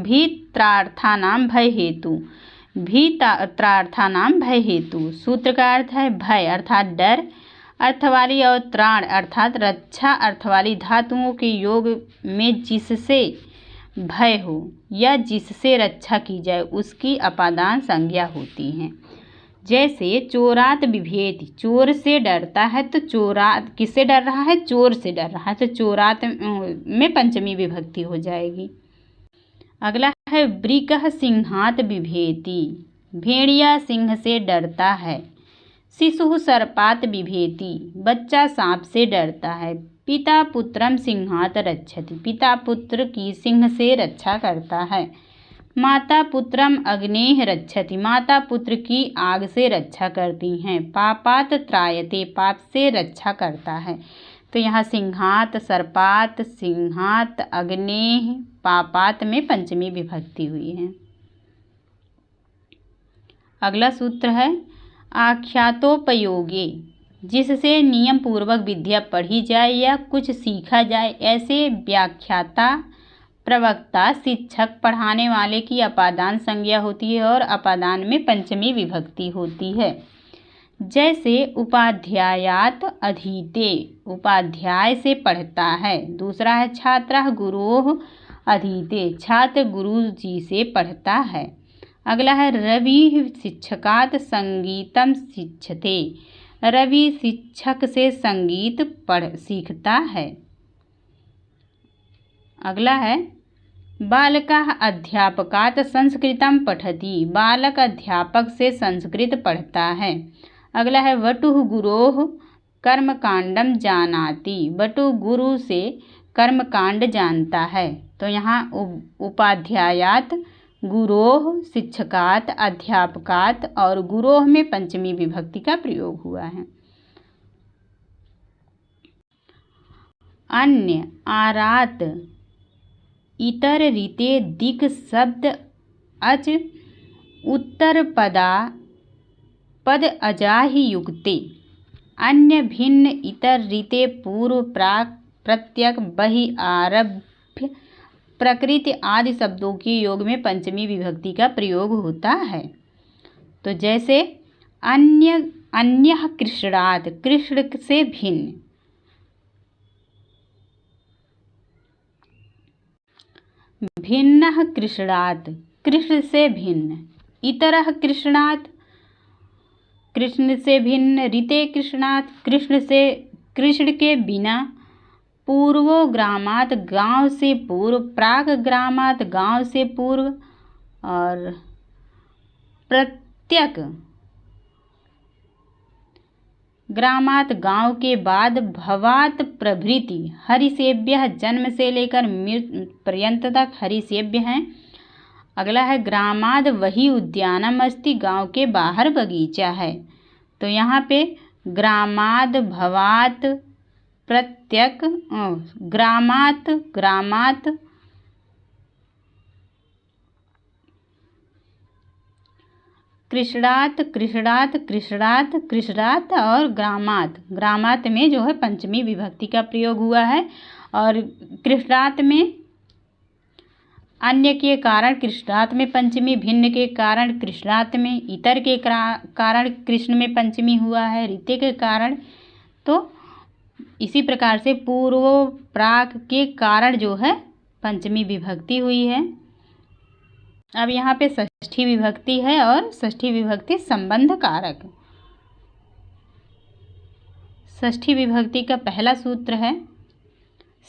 [SPEAKER 1] भीत्रार्थानाम भय हेतु। भीत्रार्थानाम भय हेतु, सूत्र का अर्थ है भय अर्थात डर, अर्थ वाली और त्राण अर्थात रक्षा अर्थ वाली धातुओं के योग में जिससे भय हो या जिससे रक्षा की जाए उसकी अपादान संज्ञा होती हैं। जैसे चोरात बिभेति, चोर से डरता है। तो चोरात किससे डर रहा है? चोर से डर रहा है, तो चोरात में पंचमी विभक्ति हो जाएगी। अगला है वृकः सिंहात बिभेति, भेड़िया सिंह से डरता है। शिशु सर्पात बिभेति, बच्चा सांप से डरता है। पिता पुत्रम सिंहात रक्षति, पिता पुत्र की सिंह से रक्षा करता है। माता पुत्रम अग्नेः रक्षति, माता पुत्र की आग से रक्षा करती हैं। पापात त्रायते, पाप से रक्षा करता है। तो यहाँ सिंहात, सर्पात, सिंहात, अग्नेः, पापात में पंचमी विभक्ति हुई है। अगला सूत्र है आख्यातोपयोगे, जिससे नियम पूर्वक विद्या पढ़ी जाए या कुछ सीखा जाए। ऐसे व्याख्याता, प्रवक्ता, शिक्षक, पढ़ाने वाले की अपादान संज्ञा होती है और अपादान में पंचमी विभक्ति होती है। जैसे उपाध्यायात अधीते, उपाध्याय से पढ़ता है। दूसरा है छात्रः गुरोः अधीते, छात्र गुरु जी से पढ़ता है। अगला है रवि शिक्षकात संगीतम शिक्षते, रवि शिक्षक से संगीत सीखता है। अगला है बालकः अध्यापकात् संस्कृतं पठति, बालक अध्यापक से संस्कृत पढ़ता है। अगला है वटुः गुरोः कर्मकांडम जानाति, वटु गुरु से कर्मकांड जानता है। तो यहाँ उपाध्यायात, गुरोः, शिक्षकात, अध्यापकात और गुरोः में पंचमी विभक्ति का प्रयोग हुआ है। अन्य, आरात, इतर, रीते, दिक् शब्द अच उत्तर पद अजाहि युक्ते। अन्य, भिन्न, इतर, रीते, पूर्व, प्राक, प्रत्यक, बहि, आरभ्य, प्रकृति आदि शब्दों के योग में पंचमी विभक्ति का प्रयोग होता है। तो जैसे अन्य, अन्यः कृष्णात्, कृष्ण से भिन्न। भिन्नः कृष्णात्, कृष्ण से भिन्न। इतरः कृष्णात्, कृष्ण से भिन्न। रीते कृष्णात्, कृष्ण से, कृष्ण के बिना। पूर्वो ग्रामात्, गांव से पूर्व। प्राक ग्रामात्, गांव से पूर्व। और प्रत्यक ग्रामात्, गांव के बाद। भवात् प्रभृति, हरिसेव्यः, जन्म से लेकर मृत्यु पर्यंत तक हरिसेव्य हैं। अगला है ग्रामाद वही उद्यानम अस्ति, गांव के बाहर बगीचा है। तो यहाँ पे ग्रामाद, भवात, प्रत्यक, ग्रामात, ग्रामात, कृष्णात, कृष्णात, कृष्णात, कृष्णात और ग्रामात। ग्रामात में जो है पंचमी विभक्ति का प्रयोग हुआ है। और कृष्णात में अन्य के कारण कृष्णात में पंचमी, भिन्न के कारण कृष्णात में, इतर के कारण कृष्ण में पंचमी हुआ है, रीते के कारण। तो इसी प्रकार से पूर्व, प्राक के कारण जो है पंचमी विभक्ति हुई है। अब यहाँ पे षष्ठी विभक्ति है और षष्ठी विभक्ति संबंध कारक। षष्ठी विभक्ति का पहला सूत्र है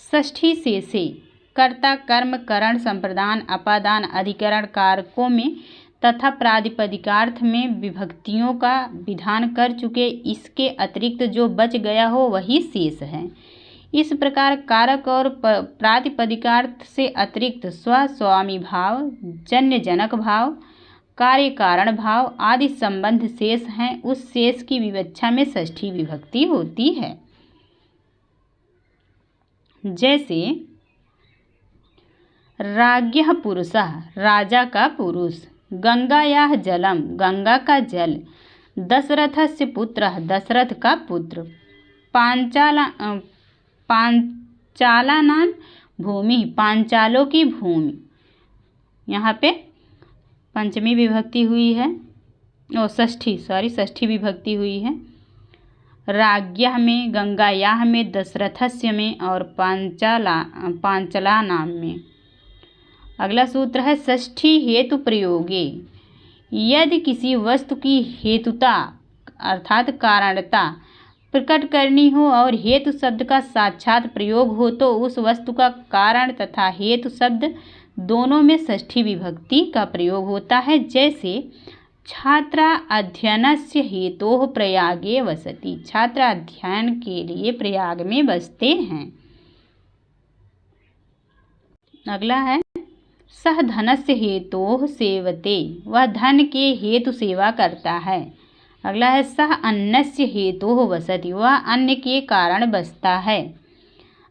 [SPEAKER 1] षष्ठी से कर्ता, कर्म, करण, संप्रदान, अपादान, अधिकरण कारकों में तथा प्रातिपदिकार्थ में विभक्तियों का विधान कर चुके, इसके अतिरिक्त जो बच गया हो वही शेष है। इस प्रकार कारक और प्रातिपदिकार्थ से अतिरिक्त स्व, स्वामी भाव, जन्य, जनक भाव, कार्य, कारण भाव आदि संबंध शेष हैं। उस शेष की विवक्षा में षष्ठी विभक्ति होती है। जैसे राज्ञः पुरुषः, राजा का पुरुष। गंगायाः जलम, गंगा का जल। दशरथस्य पुत्रः, दशरथ का पुत्र। पांचालानां भूमि, पांचालों की भूमि। यहाँ पे पंचमी विभक्ति हुई है, षष्ठी विभक्ति हुई है। राज्ञः में, गंगायाः में, दशरथस्य में और पांचालानां में। अगला सूत्र है षष्ठी हेतु प्रयोगे। यदि किसी वस्तु की हेतुता अर्थात कारणता प्रकट करनी हो और हेतु शब्द का साक्षात प्रयोग हो तो उस वस्तु का कारण तथा हेतु शब्द दोनों में षष्ठी विभक्ति का प्रयोग होता है। जैसे छात्रा अध्ययनस्य हेतोः प्रयागे वसति, छात्र अध्ययन के लिए प्रयाग में बसते हैं। अगला है सह धनस्य हेतोः सेवते, वह धन के हेतु सेवा करता है। अगला है सह अन्नस्य हेतोः वसति, वह अन्न के कारण बसता है।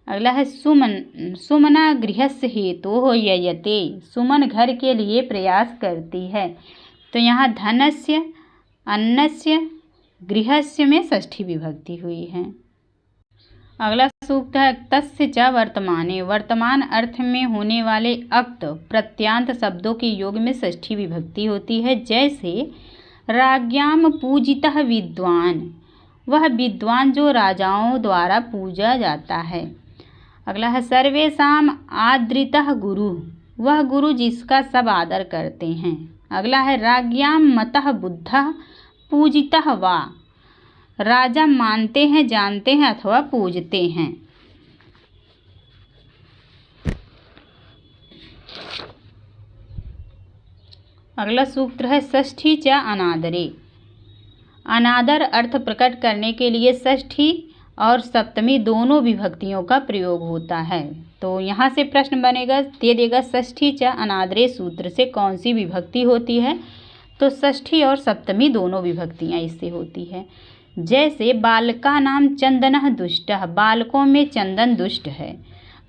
[SPEAKER 1] अगला है सुमना गृहस्य हेतोः ययते, सुमन घर के लिए प्रयास करती है। तो यहाँ धनस्य, अन्नस्य, गृहस्य में षष्ठी विभक्ति हुई है। अगला सूक्त है तस्य च वर्तमाने। वर्तमान अर्थ में होने वाले अक्त प्रत्यांत शब्दों के योग में षष्ठी विभक्ति होती है। जैसे राज्ञाम पूजितः विद्वान, वह विद्वान जो राजाओं द्वारा पूजा जाता है। अगला है सर्वेषाम आदृतः गुरु, वह गुरु जिसका सब आदर करते हैं। अगला है राज्ञाम मतः बुद्धः पूजितः वा, राजा मानते हैं, जानते हैं अथवा पूजते हैं। अगला सूत्र है षष्ठी च अनादरे। अनादर अर्थ प्रकट करने के लिए षष्ठी और सप्तमी दोनों विभक्तियों का प्रयोग होता है। तो यहाँ से प्रश्न बनेगा, दे देगा षष्ठी च अनादरे सूत्र से कौन सी विभक्ति होती है। तो षष्ठी और सप्तमी दोनों विभक्तियाँ इससे होती है। जैसे बालका नाम चंदनः दुष्टः, बालकों में चंदन दुष्ट है।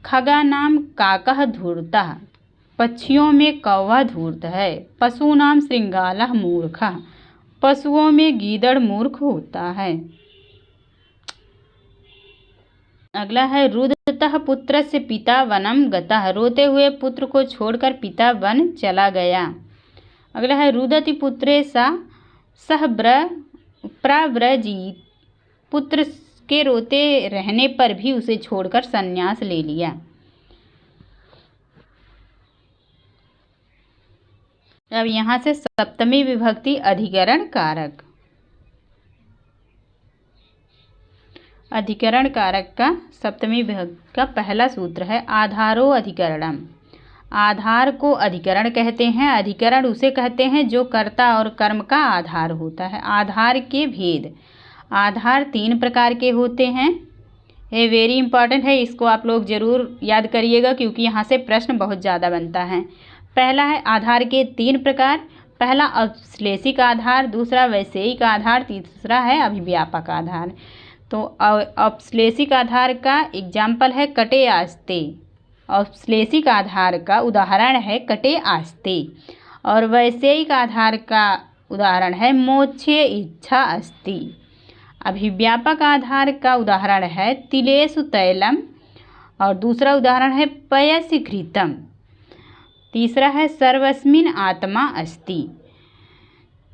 [SPEAKER 1] खगा नाम काकः धूर्तः, पक्षियों में कौवा धूर्त है। पशु नाम श्रृंगालः मूर्खः, पशुओं में गीदड़ मूर्ख होता है। अगला है रुदतः पुत्रस्य पिता वनम गतः, रोते हुए पुत्र को छोड़कर पिता वन चला गया। अगला है रुदति पुत्रे सा सह प्रव्रजीत, पुत्र के रोते रहने पर भी उसे छोड़कर संन्यास ले लिया। अब यहाँ से सप्तमी विभक्ति अधिकरण कारक। अधिकरण कारक का सप्तमी विभक्ति का पहला सूत्र है आधारो अधिकरणम। आधार को अधिकरण कहते हैं। अधिकरण उसे कहते हैं जो कर्ता और कर्म का आधार होता है। आधार के भेद। आधार 3 प्रकार के होते हैं। ये वेरी इंपॉर्टेंट है, इसको आप लोग ज़रूर याद करिएगा क्योंकि यहाँ से प्रश्न बहुत ज़्यादा बनता है। पहला है आधार के 3 प्रकार। पहला औपश्लेषिक आधार, दूसरा वैषयिक आधार, तीसरा है अभिव्यापक आधार। तो औपश्लेषिक आधार का एग्जाम्पल है कटे आस्ते। औपश्लेषिक आधार का उदाहरण है कटे आस्ते। और वैषयिक आधार का उदाहरण है मोक्षे इच्छा अस्ति। अभिव्यापक आधार का उदाहरण है तिलेषु तैलम। और दूसरा उदाहरण है पयसि घृतम। तीसरा है सर्वस्मिन् आत्मा अस्ति।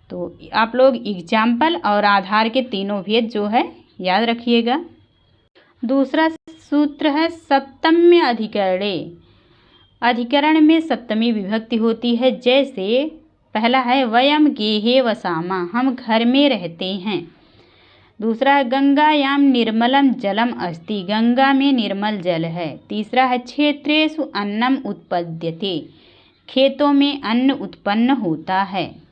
[SPEAKER 1] तो आप लोग एग्जाम्पल और आधार के तीनों भेद जो है याद रखिएगा। दूसरा सूत्र है सप्तम्य अधिकरणे। अधिकरण में सप्तमी विभक्ति होती है। जैसे पहला है वयम गेहे वसामा, हम घर में रहते हैं। दूसरा है गंगायाम निर्मलम जलम अस्ति, गंगा में निर्मल जल है। तीसरा है क्षेत्रेषु अन्नम उत्पद्यते, खेतों में अन्न उत्पन्न होता है।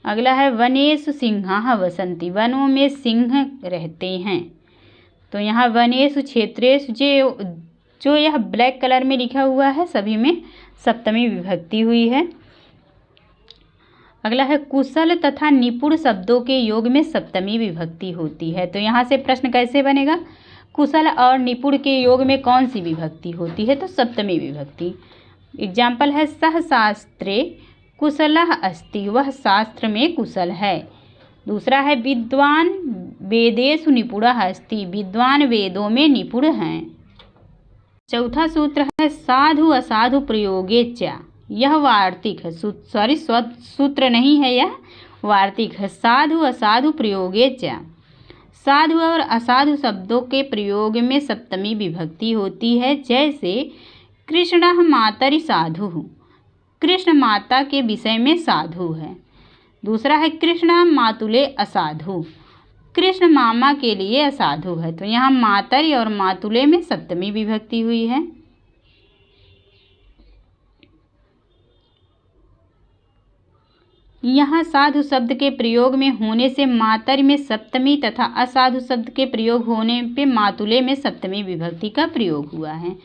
[SPEAKER 1] अगला है वनेषु सिंहाः वसन्ति, वनों में सिंह रहते हैं। तो यहाँ वनेषु क्षेत्रेषु जो यह ब्लैक कलर में लिखा हुआ है सभी में सप्तमी विभक्ति हुई है। अगला है कुशल तथा निपुण शब्दों के योग में सप्तमी विभक्ति होती है। तो यहाँ से प्रश्न कैसे बनेगा, कुशल और निपुण के योग में कौन सी विभक्ति होती है। तो सप्तमी विभक्ति। एग्जाम्पल है सह शास्त्रे कुशलः अस्ति, वह शास्त्र में कुशल है। दूसरा है विद्वान वेदेषु निपुणः अस्ति, विद्वान वेदों में निपुण हैं। चौथा सूत्र है साधु असाधु प्रयोगे च, यह वार्तिक है। सूत्र नहीं है, यह वार्तिक है। साधु असाधु प्रयोगे च, साधु और असाधु शब्दों के प्रयोग में सप्तमी विभक्ति होती है। जैसे कृष्णः मातरि साधु, कृष्ण माता के विषय में साधु है। दूसरा है कृष्ण मातुले असाधु, कृष्ण मामा के लिए असाधु है। तो यहाँ मातरि और मातुले में सप्तमी विभक्ति हुई है। यहाँ साधु शब्द के प्रयोग में होने से मातरि में सप्तमी तथा असाधु शब्द के प्रयोग होने पे मातुले में सप्तमी विभक्ति का प्रयोग हुआ है।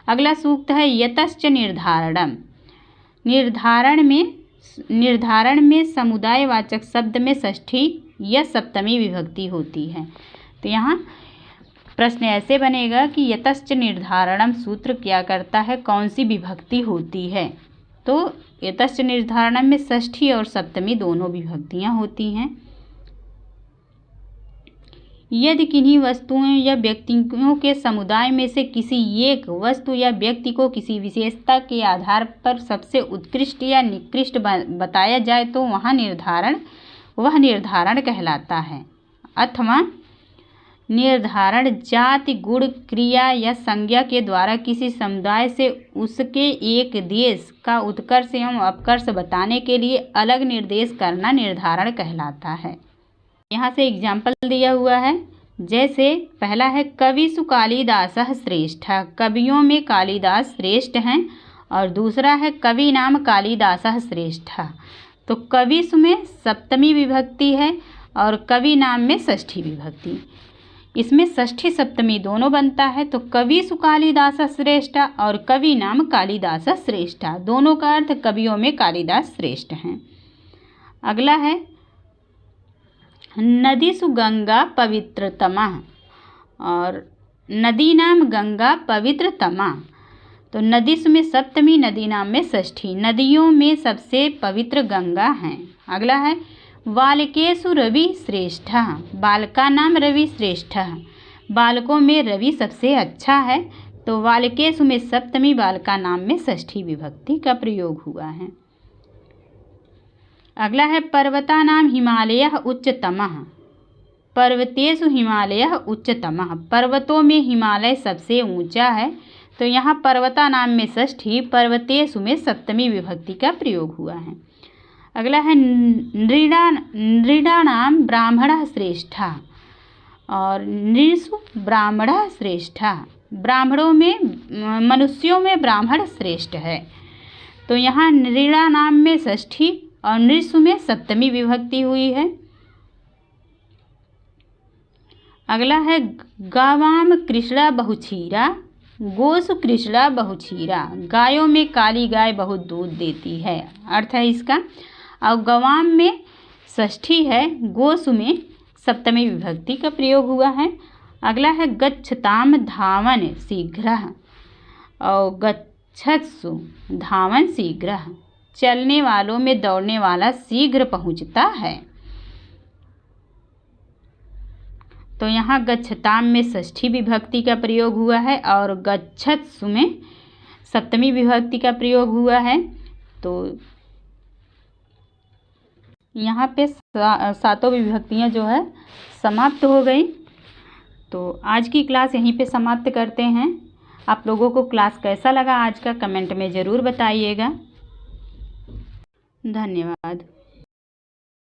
[SPEAKER 1] अगला सूक्त है यतश्च निर्धारणम। निर्धारण में समुदायवाचक शब्द में षष्ठी या सप्तमी विभक्ति होती है। तो यहाँ प्रश्न ऐसे बनेगा कि यतश्च निर्धारणम सूत्र क्या करता है, कौन सी विभक्ति होती है। तो यतश्च निर्धारणम में षष्ठी और सप्तमी दोनों विभक्तियाँ होती हैं। यदि किन्हीं वस्तुओं या व्यक्तियों के समुदाय में से किसी एक वस्तु या व्यक्ति को किसी विशेषता के आधार पर सबसे उत्कृष्ट या निकृष्ट बताया जाए तो वह निर्धारण कहलाता है। अथवा निर्धारण जाति, गुण, क्रिया या संज्ञा के द्वारा किसी समुदाय से उसके एक देश का उत्कर्ष एवं अपकर्ष बताने के लिए अलग निर्देश करना निर्धारण कहलाता है। यहाँ से एग्जाम्पल दिया हुआ है, जैसे पहला है कविषु कालिदासः श्रेष्ठः, कवियों में कालिदास श्रेष्ठ हैं। और दूसरा है कवि नाम कालिदासः श्रेष्ठः, तो कविषु में सप्तमी विभक्ति है और कवि नाम में षष्ठी विभक्ति। इसमें षष्ठी सप्तमी दोनों बनता है, तो कविषु कालिदासः श्रेष्ठः और कवि नाम कालिदासः श्रेष्ठः, दोनों का अर्थ कवियों में कालिदास श्रेष्ठ हैं। अगला है नदीषु गंगा पवित्रतमा, और नदी नाम गंगा पवित्रतमा, तो नदीषु में सप्तमी, नदी नाम में षष्ठी, नदियों में सबसे पवित्र गंगा हैं। अगला है बालकेषु रवि श्रेष्ठः, बाल का नाम रवि श्रेष्ठः, बालकों में रवि सबसे अच्छा है, तो बालकेषु में सप्तमी, बाल का नाम में षष्ठी विभक्ति का प्रयोग हुआ है। अगला है पर्वता नाम हिमालयः उच्चतमः, पर्वतेषु हिमालयः उच्चतमः, पर्वतों में हिमालय सबसे ऊंचा है, तो यहाँ पर्वता नाम में षष्ठी, पर्वतेषु में सप्तमी विभक्ति का प्रयोग हुआ है। अगला है नृणानाम ब्राह्मणः श्रेष्ठः, और नृषु ब्राह्मणः श्रेष्ठः, ब्राह्मणों में मनुष्यों में ब्राह्मण श्रेष्ठ है, तो यहाँ नृणानाम में षष्ठी और नृषु में सप्तमी विभक्ति हुई है। अगला है गावाम कृष्णा बहुक्षीरा, गोसु कृष्णा बहुक्षीरा, गायों में काली गाय बहुत दूध देती है, अर्थ है इसका। और गवाम में षष्ठी है, गोसु में सप्तमी विभक्ति का प्रयोग हुआ है। अगला है गच्छताम धावन शीघ्रः, और गच्छत्सु धावन शीघ्रः, चलने वालों में दौड़ने वाला शीघ्र पहुंचता है, तो यहाँ गच्छताम में षष्ठी विभक्ति का प्रयोग हुआ है और गच्छत्सु में सप्तमी विभक्ति का प्रयोग हुआ है। तो यहाँ पे सातों विभक्तियाँ जो है समाप्त हो गई। तो आज की क्लास यहीं पे समाप्त करते हैं। आप लोगों को क्लास कैसा लगा आज का कमेंट में ज़रूर बताइएगा। धन्यवाद।